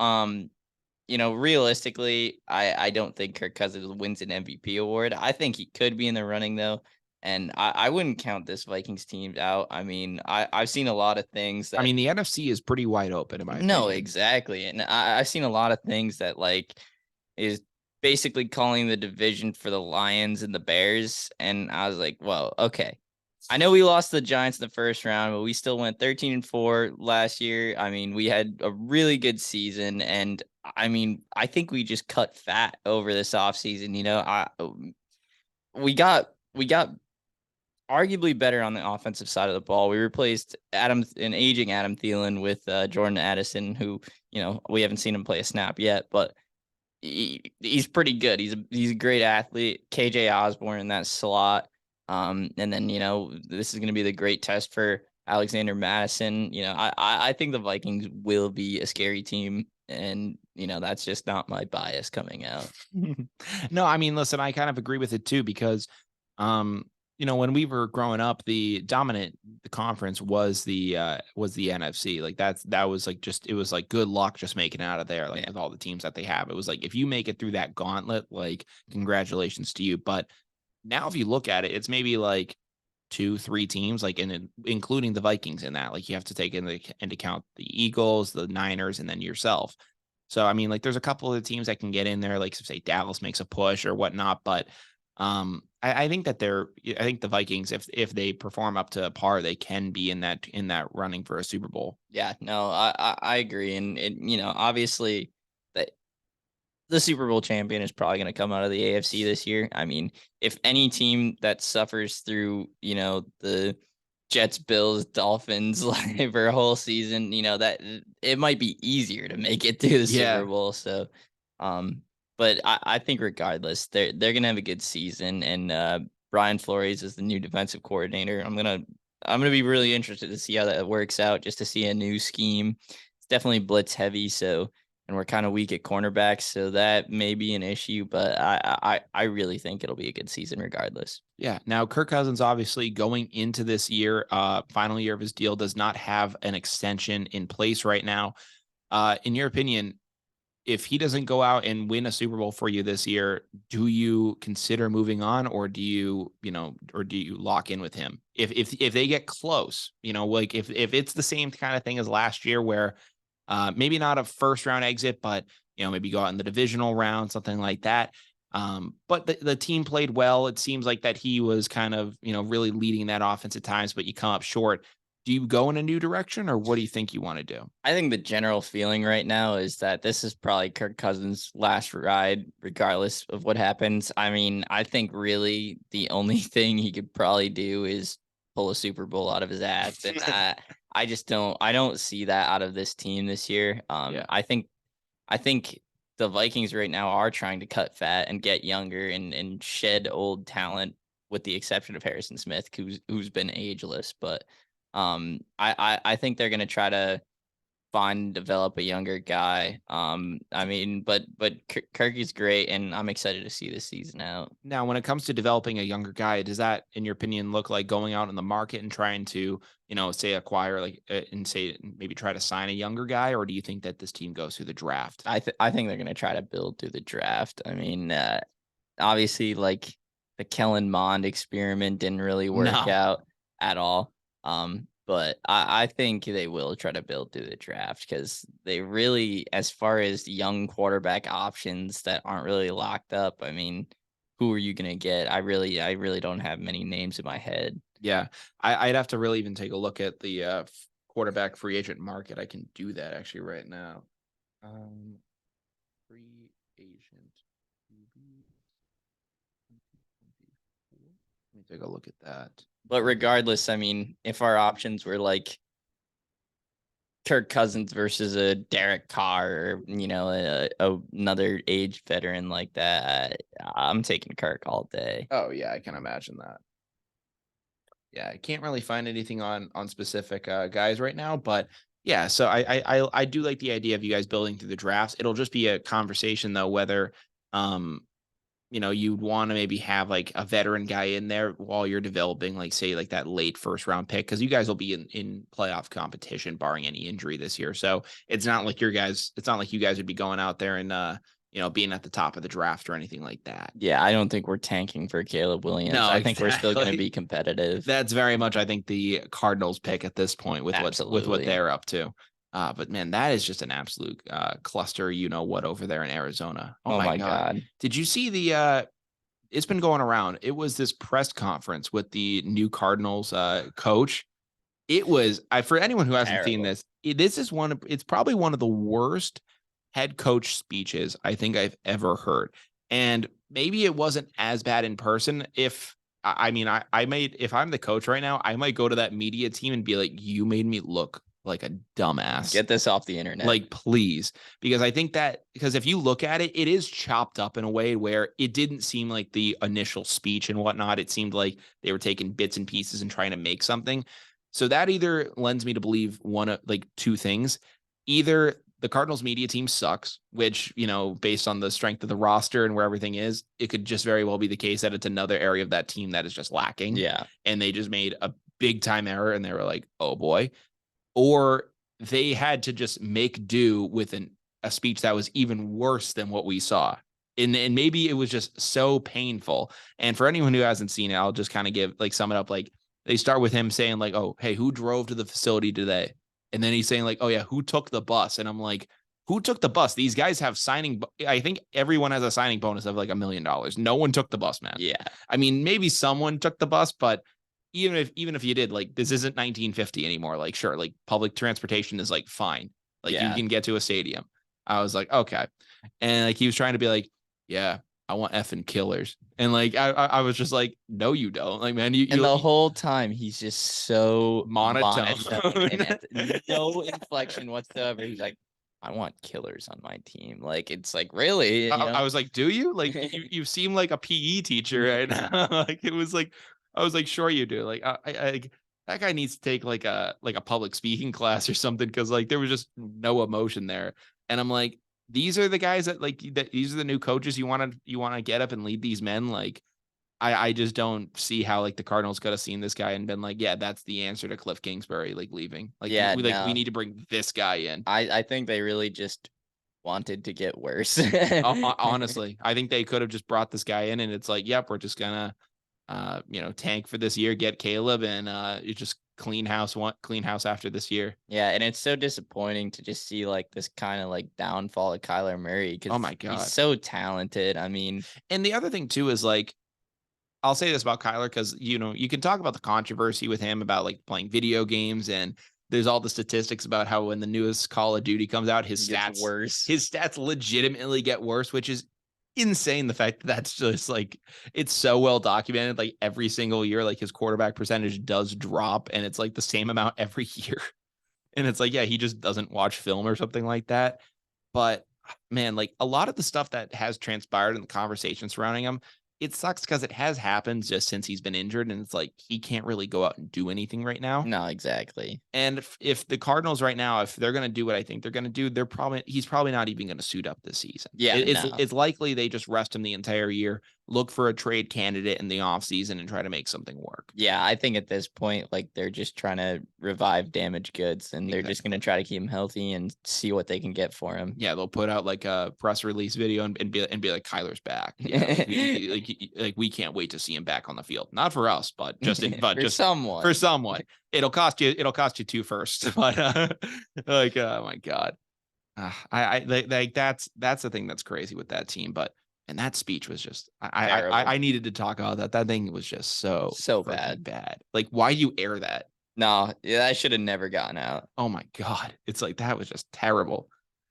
realistically, I don't think Kirk Cousins wins an MVP award. I think he could be in the running though. And I wouldn't count this Vikings team out. I mean, I've seen a lot of things that. I mean, the NFC is pretty wide open in my opinion. No, exactly. And I've seen a lot of things that like is basically calling the division for the Lions and the Bears. And I was like, well, okay. I know we lost the Giants in the first round, but we still went 13-4 last year. I mean, we had a really good season. And I mean, I think we just cut fat over this offseason. We got arguably better on the offensive side of the ball. We replaced an aging Adam Thielen with Jordan Addison, who, we haven't seen him play a snap yet, but he's pretty good. He's a great athlete. KJ Osborne in that slot. And then, this is going to be the great test for Alexander Madison. I think the Vikings will be a scary team, and, that's just not my bias coming out. No, I mean, listen, I kind of agree with it too, because, when we were growing up, the conference was the NFC. Like that was like it was like good luck just making it out of there, like with all the teams that they have. It was like, if you make it through that gauntlet, like congratulations to you. But now if you look at it, it's maybe like 2-3 teams, like including the Vikings in that. Like you have to take into account the Eagles, the Niners, and then yourself. So I mean, like there's a couple of the teams that can get in there, like say Dallas makes a push or whatnot, but I think that I think the Vikings, if they perform up to par, they can be in that running for a Super Bowl. Yeah, no, I agree. And obviously the Super Bowl champion is probably going to come out of the AFC this year. I mean, if any team that suffers through, the Jets, Bills, Dolphins like for a whole season, that it might be easier to make it to the Super Bowl. So, but I think regardless, they're gonna have a good season, and Brian Flores is the new defensive coordinator. I'm gonna be really interested to see how that works out, just to see a new scheme. It's definitely blitz heavy, and we're kind of weak at cornerbacks, so that may be an issue. But I really think it'll be a good season regardless. Yeah. Now, Kirk Cousins obviously going into this year, final year of his deal, does not have an extension in place right now. In your opinion, if he doesn't go out and win a Super Bowl for you this year, do you consider moving on, or do you lock in with him? If they get close, like if it's the same kind of thing as last year, where maybe not a first round exit, but maybe go out in the divisional round, something like that. But the team played well. It seems like that he was kind of, really leading that offense at times, but you come up short. Do you go in a new direction, or what do you think you want to do? I think the general feeling right now is that this is probably Kirk Cousins' last ride, regardless of what happens. I mean, I think really the only thing he could probably do is pull a Super Bowl out of his ass. And I don't see that out of this team this year. Yeah. I think the Vikings right now are trying to cut fat and get younger and shed old talent, with the exception of Harrison Smith, who's been ageless. But I think they're gonna try to develop a younger guy. I mean, but Kirky's great, and I'm excited to see this season out. Now, when it comes to developing a younger guy, does that, in your opinion, look like going out in the market and trying to, say acquire and say maybe try to sign a younger guy, or do you think that this team goes through the draft? I think they're gonna try to build through the draft. I mean, obviously, like the Kellen Mond experiment didn't really work out at all. But I think they will try to build through the draft because they really, as far as young quarterback options that aren't really locked up, I mean, who are you gonna get? I really don't have many names in my head. Yeah, I'd have to really even take a look at the quarterback free agent market. I can do that actually right now. Free agent. Let me take a look at that. But regardless, I mean, if our options were like Kirk Cousins versus a Derek Carr, or another age veteran like that, I'm taking Kirk all day. Oh yeah, I can imagine that. Yeah, I can't really find anything on specific guys right now, but yeah. So I do like the idea of you guys building through the drafts. It'll just be a conversation though, whether you'd want to maybe have like a veteran guy in there while you're developing, like say like that late first round pick, because you guys will be in playoff competition barring any injury this year. So it's not like you guys would be going out there and being at the top of the draft or anything like that. Yeah, I don't think we're tanking for Caleb Williams. No, I think we're still going to be competitive. That's very much, I think, the Cardinals pick at this point with what they're up to. But man, that is just an absolute cluster, what, over there in Arizona. Oh my God. Did you see it's been going around. It was this press conference with the new Cardinals coach. It was, for anyone who hasn't seen this, it's probably one of the worst head coach speeches I think I've ever heard. And maybe it wasn't as bad in person. If I'm the coach right now, I might go to that media team and be like, you made me look like a dumbass. Get this off the internet. Like, please. Because I think because if you look at it, it is chopped up in a way where it didn't seem like the initial speech and whatnot. It seemed like they were taking bits and pieces and trying to make something. So that either lends me to believe one of like two things. Either the Cardinals media team sucks, which, based on the strength of the roster and where everything is, it could just very well be the case that it's another area of that team that is just lacking. Yeah. And they just made a big time error and they were like, oh boy. Or they had to just make do with a speech that was even worse than what we saw. And maybe it was just so painful. And for anyone who hasn't seen it, I'll just kind of sum it up. Like, they start with him saying like, oh, hey, who drove to the facility today? And then he's saying like, oh yeah, who took the bus? And I'm like, who took the bus? These guys have I think everyone has a signing bonus of like $1 million. No one took the bus, man. Yeah. I mean, maybe someone took the bus, but even if you did, like, this isn't 1950 anymore. Like, sure, like public transportation is like fine. Like, you can get to a stadium. I was like, okay. And like, he was trying to be like, yeah, I want effing killers. And like, I was just like, no, you don't. Like, man, and the whole time he's just so monotone. And no inflection whatsoever. He's like, I want killers on my team. Like, it's like, really? I was like, do you? Like, you seem like a PE teacher right now. Like, it was like, I was like, sure you do. Like, I that guy needs to take like a public speaking class or something, because like there was just no emotion there. And I'm like, these are the guys that these are the new coaches you want to get up and lead these men. Like, I just don't see how like the Cardinals could have seen this guy and been like, yeah, that's the answer to Cliff Kingsbury like leaving. Like, yeah, we need to bring this guy in. I think they really just wanted to get worse. Honestly, I think they could have just brought this guy in and it's like, yep, we're just gonna tank for this year, get Caleb, and you just clean house after this year. Yeah, and it's so disappointing to just see like this kind of like downfall of Kyler Murray Oh because my he's God. so talented. I mean, And the other thing too is like, I'll say this about Kyler because, you can talk about the controversy with him about like playing video games, and there's all the statistics about how when the newest Call of Duty comes out, his stats legitimately get worse, which is insane. The fact that that's just like, it's so well documented, like every single year, like his quarterback percentage does drop, and it's like the same amount every year. And it's like, yeah, he just doesn't watch film or something like that. But man, like a lot of the stuff that has transpired in the conversation surrounding him, it sucks because it has happened just since he's been injured, and it's like he can't really go out and do anything right now. no, exactly. And if the Cardinals right now, if they're going to do what I think they're going to do, he's probably not even going to suit up this season. Yeah, It's likely they just rest him the entire year, look for a trade candidate in the offseason, and try to make something work. Yeah, I think at this point, like they're just trying to revive damaged goods, and they're just going to try to keep him healthy and see what they can get for him. Yeah, they'll put out like a press release video and be like, Kyler's back. Yeah, we can't wait to see him back on the field. Not for us, but someone. For someone. It'll cost you 2 first. But like, oh my God. That's the thing that's crazy with that team. But and that speech was just I needed to talk about that. That thing was just so bad. Like, why do you air that? No, yeah, that should have never gotten out. Oh my God. It's like, that was just terrible.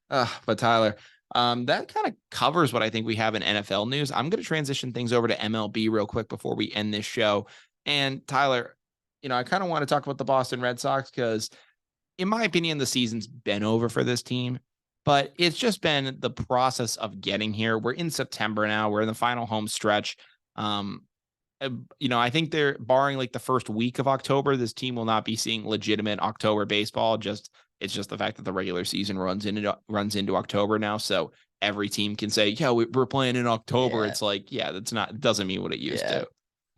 But Tyler, that kind of covers what I think we have in NFL news. I'm going to transition things over to MLB real quick before we end this show. And Tyler, I kind of want to talk about the Boston Red Sox because, in my opinion, the season's been over for this team, but it's just been the process of getting here. We're in September now. We're in the final home stretch. I think they're barring like the first week of October, this team will not be seeing legitimate October baseball. It's just the fact that the regular season runs into October now. So every team can say, yeah, we're playing in October. Yeah. It's like, yeah, it doesn't mean what it used to.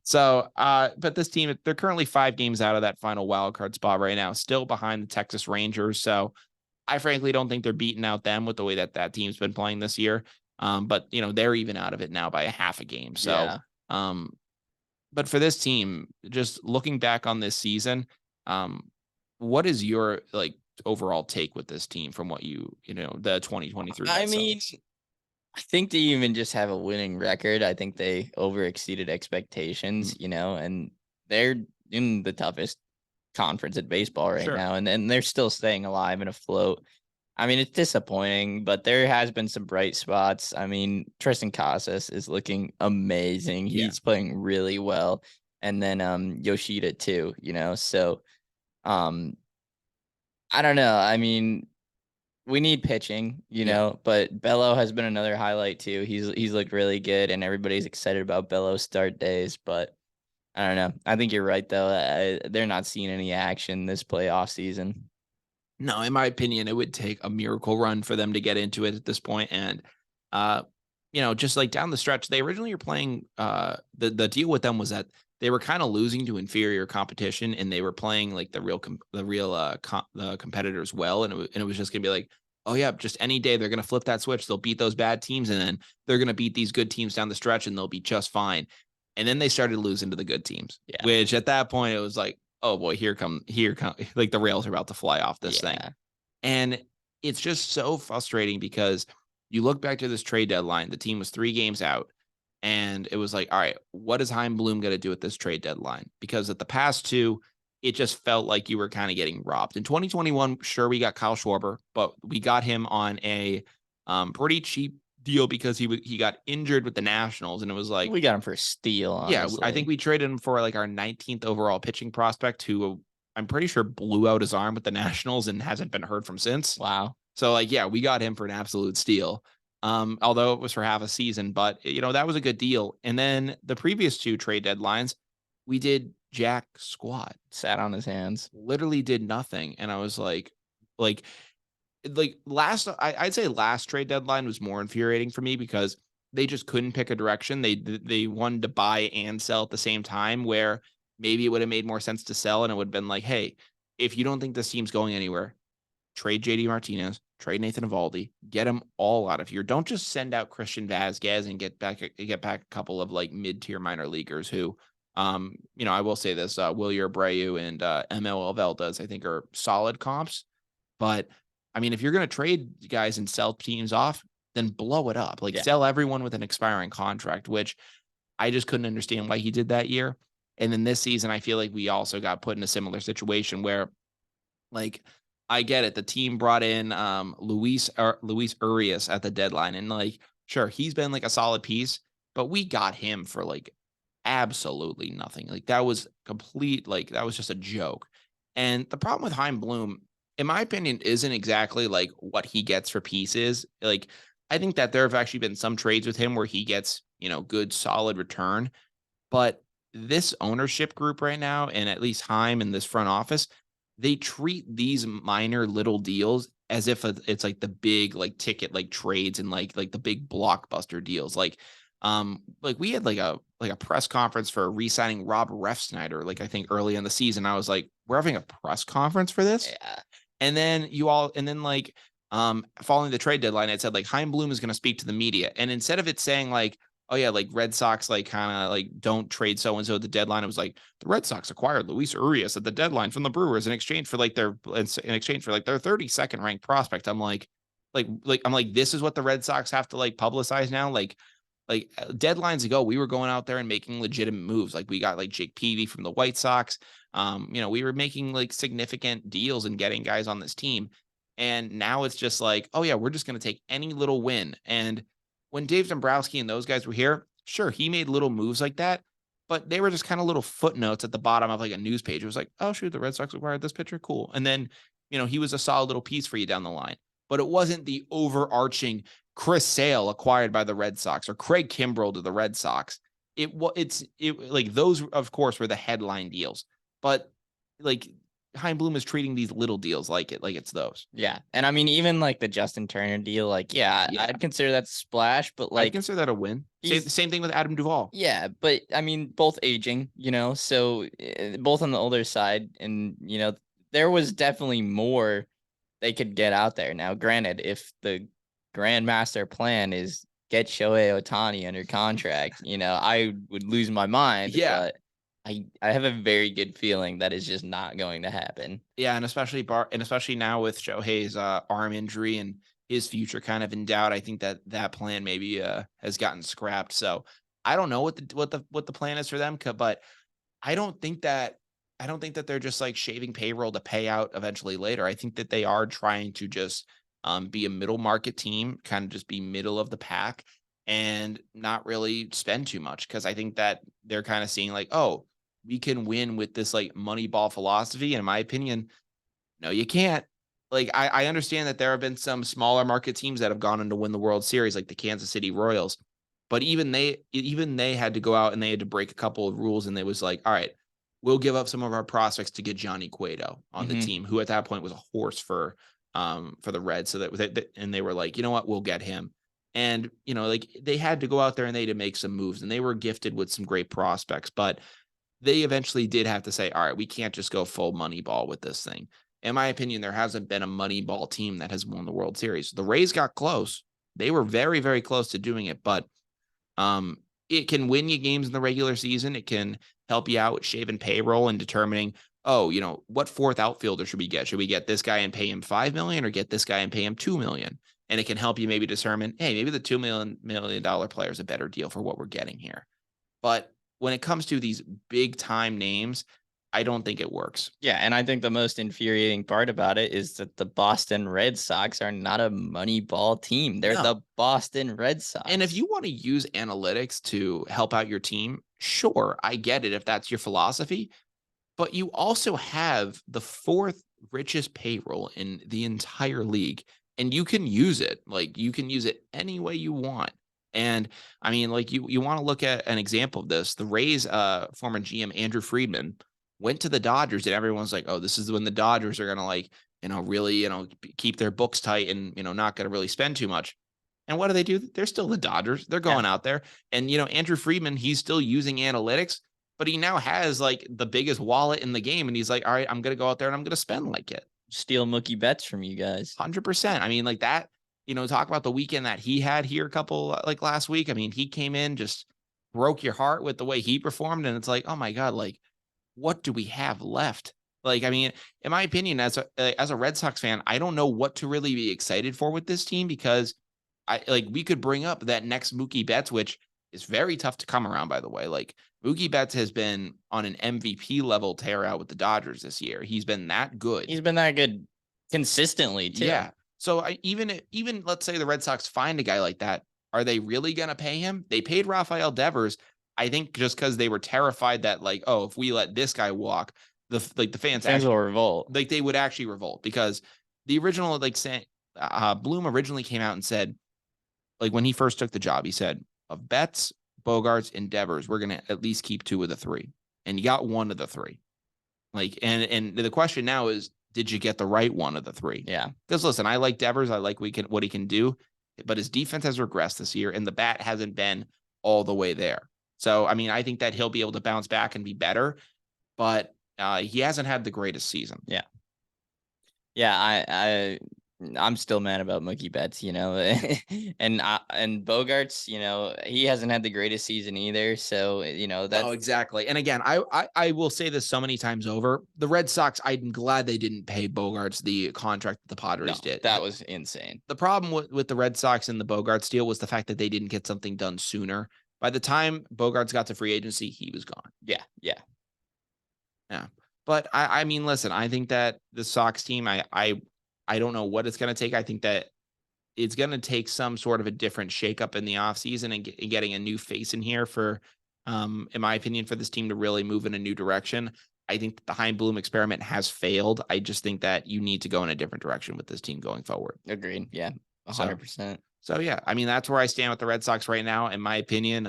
So, but this team, they're currently 5 games out of that final wild card spot right now, still behind the Texas Rangers. So I frankly don't think they're beating out them with the way that team's been playing this year. But they're even out of it now by a half a game. So, but for this team, just looking back on this season, what is your like overall take with this team from what the 2023? I mean, I think they even just have a winning record. I think they overexceeded expectations, and they're in the toughest conference at baseball right now, and they're still staying alive and afloat. I mean, it's disappointing, but there has been some bright spots. I mean, Tristan Casas is looking amazing. He's playing really well. And then Yoshida too, So I don't know. I mean, we need pitching, but Bello has been another highlight too. He's looked really good, and everybody's excited about Bello's start days, but I don't know. I think you're right though. They're not seeing any action this playoff season. No, in my opinion, it would take a miracle run for them to get into it at this point. And, just like down the stretch, they originally were playing, the deal with them was that they were kind of losing to inferior competition, and they were playing like the real competitors well. And it was just gonna be like, oh yeah, just any day they're going to flip that switch. They'll beat those bad teams, and then they're going to beat these good teams down the stretch, and they'll be just fine. And then they started losing to the good teams, which at that point it was like, oh boy, here come, like the rails are about to fly off this thing. And it's just so frustrating because you look back to this trade deadline, the team was 3 games out, and it was like, all right, what is Chaim Bloom going to do at this trade deadline? Because at the past 2, it just felt like you were kind of getting robbed. In 2021, sure, we got Kyle Schwarber, but we got him on a pretty cheap deal because he got injured with the Nationals, and it was like, we got him for a steal. Honestly. Yeah, I think we traded him for like our 19th overall pitching prospect, who I'm pretty sure blew out his arm with the Nationals and hasn't been heard from since. Wow. So like, yeah, we got him for an absolute steal. Although it was for half a season, but that was a good deal. And then the previous 2 trade deadlines, we did jack squat, sat on his hands, literally did nothing. And I was like I'd say last trade deadline was more infuriating for me because they just couldn't pick a direction. They wanted to buy and sell at the same time, where maybe it would have made more sense to sell, and it would have been like, hey, if you don't think this team's going anywhere, trade JD Martinez, trade Nathan Eovaldi, get them all out of here. Don't just send out Christian Vazquez and get back a couple of like mid-tier minor leaguers who I will say this, Wilyer Abreu and ML Valdez, I think, are solid comps. But I mean, if you're going to trade guys and sell teams off, then blow it up. Like sell everyone with an expiring contract, which I just couldn't understand why he did that year. And then this season, I feel like we also got put in a similar situation where, like, I get it. The team brought in Luis Urias at the deadline, and like, sure, he's been like a solid piece, but we got him for like absolutely nothing. Like that was complete, like that was just a joke. And the problem with Heim Bloom, in my opinion, isn't exactly like what he gets for pieces. Like I think that there have actually been some trades with him where he gets, good solid return. But this ownership group right now, and at least Heim in this front office, they treat these minor little deals as if it's like the big like ticket like trades and like the big blockbuster deals. Like we had like a press conference for re-signing Rob Refsnyder, like I think early in the season. I was like, we're having a press conference for this. Yeah. And then following the trade deadline, it said like Heim Bloom is going to speak to the media. And instead of it saying like, oh yeah, like Red Sox, like kind of like don't trade so-and-so at the deadline, it was like the Red Sox acquired Luis Urias at the deadline from the Brewers in exchange for like their 32nd ranked prospect. I'm like, this is what the Red Sox have to like publicize now. Like deadlines ago, we were going out there and making legitimate moves. Like we got like Jake Peavy from the White Sox. We were making like significant deals and getting guys on this team. And now it's just like, oh yeah, we're just going to take any little win. And when Dave Dombrowski and those guys were here, sure, he made little moves like that, but they were just kind of little footnotes at the bottom of like a news page. It was like, oh shoot, the Red Sox acquired this pitcher. Cool. And then, he was a solid little piece for you down the line, but it wasn't the overarching Chris Sale acquired by the Red Sox or Craig Kimbrell to the Red Sox. It's like those, of course, were the headline deals, but like Heim Bloom is treating these little deals like it's those. Yeah. And I mean, even like the Justin Turner deal, like, I'd consider that a splash, but like, I'd consider that a win. Same thing with Adam Duvall. Yeah. But I mean, both aging, so both on the older side. And, there was definitely more they could get out there. Now, granted, if the grandmaster plan is get Shohei Ohtani under contract, I would lose my mind. Yeah. But I have a very good feeling that is just not going to happen. Yeah, and especially now with Shohei's arm injury and his future kind of in doubt, I think that plan maybe has gotten scrapped. So I don't know what the plan is for them, but I don't think that they're just like shaving payroll to pay out eventually later. I think that they are trying to just be a middle market team, kind of just be middle of the pack and not really spend too much, because I think that they're kind of seeing like, oh, we can win with this like money ball philosophy. And in my opinion, no, you can't. Like, I understand that there have been some smaller market teams that have gone on to win the World Series, like the Kansas City Royals. But even they had to go out and they had to break a couple of rules. And they was like, all right, we'll give up some of our prospects to get Johnny Cueto on the team, who at that point was a horse for the Reds. So and they were like, you know what, we'll get him. And, like they had to go out there and they had to make some moves, and they were gifted with some great prospects, but they eventually did have to say, all right, we can't just go full money ball with this thing. In my opinion, there hasn't been a money ball team that has won the World Series. The Rays got close. They were very, very close to doing it, but it can win you games in the regular season. It can help you out with shaving payroll and determining, oh, what fourth outfielder should we get? Should we get this guy and pay him $5 million or get this guy and pay him $2 million? And it can help you maybe determine, hey, maybe the $2 million player is a better deal for what we're getting here. But when it comes to these big time names, I don't think it works. Yeah, and I think the most infuriating part about it is that the Boston Red Sox are not a money ball team. They're the Boston Red Sox. And if you want to use analytics to help out your team, sure, I get it if that's your philosophy. But you also have the fourth richest payroll in the entire league, and you can use it. Like, you can use it any way you want. And I mean, like you want to look at an example of this. The Rays former GM Andrew Friedman went to the Dodgers, and everyone's like, oh, this is when the Dodgers are going to like, really, keep their books tight and, not going to really spend too much. And what do? They're still the Dodgers. They're going out there. And, Andrew Friedman, he's still using analytics, but he now has like the biggest wallet in the game. And he's like, all right, I'm going to go out there and I'm going to spend like it. Steal Mookie Betts from you guys. 100%. I mean, like that, talk about the weekend that he had here a couple like last week. I mean, he came in just broke your heart with the way he performed. And it's like, oh my God, like, what do we have left? Like, I mean, in my opinion, as a Red Sox fan, I don't know what to really be excited for with this team, because we could bring up that next Mookie Betts, which is very tough to come around, by the way. Like, Mookie Betts has been on an MVP level tear out with the Dodgers this year. He's been that good. He's been that good consistently too. Yeah. So even let's say the Red Sox find a guy like that, are they really going to pay him? They paid Rafael Devers, I think, just because they were terrified that, like, oh, if we let this guy walk, the fans will revolt. Like, they would actually revolt, because the original, like, Bloom originally came out and said, like, when he first took the job, he said, of Betts, Bogarts, and Devers, we're going to at least keep 2 of the 3. And you got 1 of the 3. Like, and the question now is, did you get the right 1 of the 3? Yeah. Because listen, I like Devers. I like what he can do, but his defense has regressed this year, and the bat hasn't been all the way there. So, I mean, I think that he'll be able to bounce back and be better, but he hasn't had the greatest season. Yeah. Yeah, I'm still mad about Mookie Betts, and Bogarts, he hasn't had the greatest season either. So, that's exactly. And again, I will say this so many times over. The Red Sox, I'm glad they didn't pay Bogarts the contract that the Padres did. That was insane. The problem with the Red Sox and the Bogarts deal was the fact that they didn't get something done sooner. By the time Bogarts got to free agency, he was gone. Yeah. But I mean, listen, I think that the Sox team, I don't know what it's going to take. I think that it's going to take some sort of a different shakeup in the offseason and getting a new face in here for, in my opinion, for this team to really move in a new direction. I think the Chaim Bloom experiment has failed. I just think that you need to go in a different direction with this team going forward. Agreed. Yeah, 100%. So yeah, I mean, that's where I stand with the Red Sox right now, in my opinion.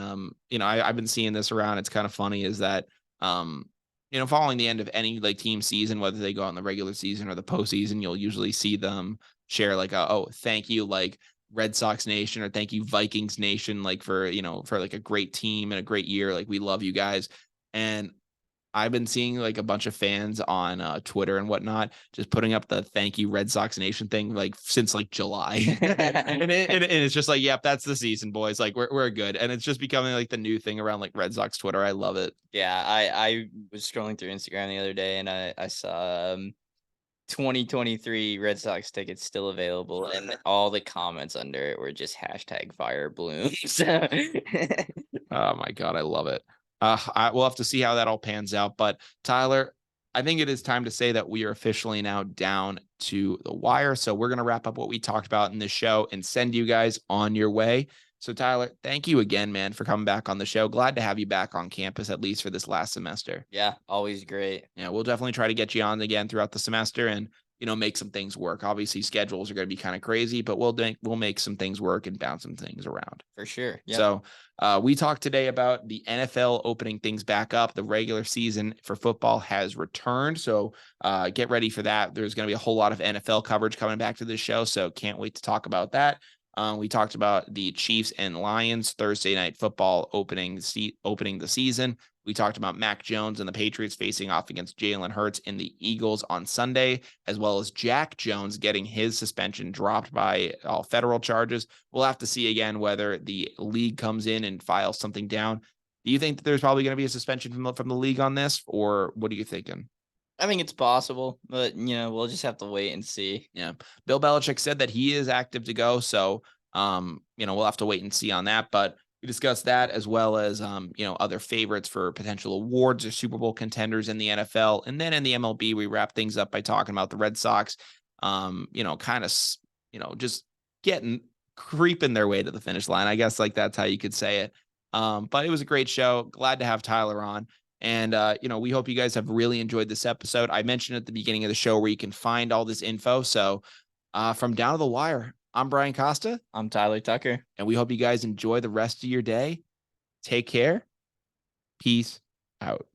I've been seeing this around. It's kind of funny is that, following the end of any like team season, whether they go out in the regular season or the postseason, you'll usually see them share like, thank you, like Red Sox Nation, or thank you Vikings Nation, like for like a great team and a great year. Like, we love you guys. And I've been seeing like a bunch of fans on Twitter and whatnot just putting up the thank you Red Sox Nation thing like since like July. and it's just like, yep, that's the season, boys. Like, we're good. And it's just becoming like the new thing around like Red Sox Twitter. I love it. Yeah, I was scrolling through Instagram the other day and I saw 2023 Red Sox tickets still available, and all the comments under it were just #FireBloom. So oh my God, I love it. We'll have to see how that all pans out. But Tyler, I think it is time to say that we are officially now down to the wire. So we're going to wrap up what we talked about in this show and send you guys on your way. So Tyler, thank you again, man, for coming back on the show. Glad to have you back on campus, at least for this last semester. Yeah, always great. Yeah, we'll definitely try to get you on again throughout the semester and, make some things work. Obviously, schedules are going to be kind of crazy, but we'll make some things work and bounce some things around. For sure. Yep. So we talked today about the NFL opening things back up. The regular season for football has returned. So get ready for that. There's going to be a whole lot of NFL coverage coming back to this show. So can't wait to talk about that. We talked about the Chiefs and Lions Thursday night football opening the season. We talked about Mac Jones and the Patriots facing off against Jalen Hurts and the Eagles on Sunday, as well as Jack Jones getting his suspension dropped by all federal charges. We'll have to see again whether the league comes in and files something down. Do you think that there's probably going to be a suspension from the league on this, or what are you thinking? I think it's possible, but we'll just have to wait and see. Yeah. Bill Belichick said that he is active to go. So, we'll have to wait and see on that, but we discussed that as well as, other favorites for potential awards or Super Bowl contenders in the NFL. And then in the MLB, we wrap things up by talking about the Red Sox, just creeping their way to the finish line. I guess like that's how you could say it. But it was a great show. Glad to have Tyler on. And, we hope you guys have really enjoyed this episode. I mentioned at the beginning of the show where you can find all this info. So from Down to the Wire, I'm Brian Costa. I'm Tyler Tucker. And we hope you guys enjoy the rest of your day. Take care. Peace out.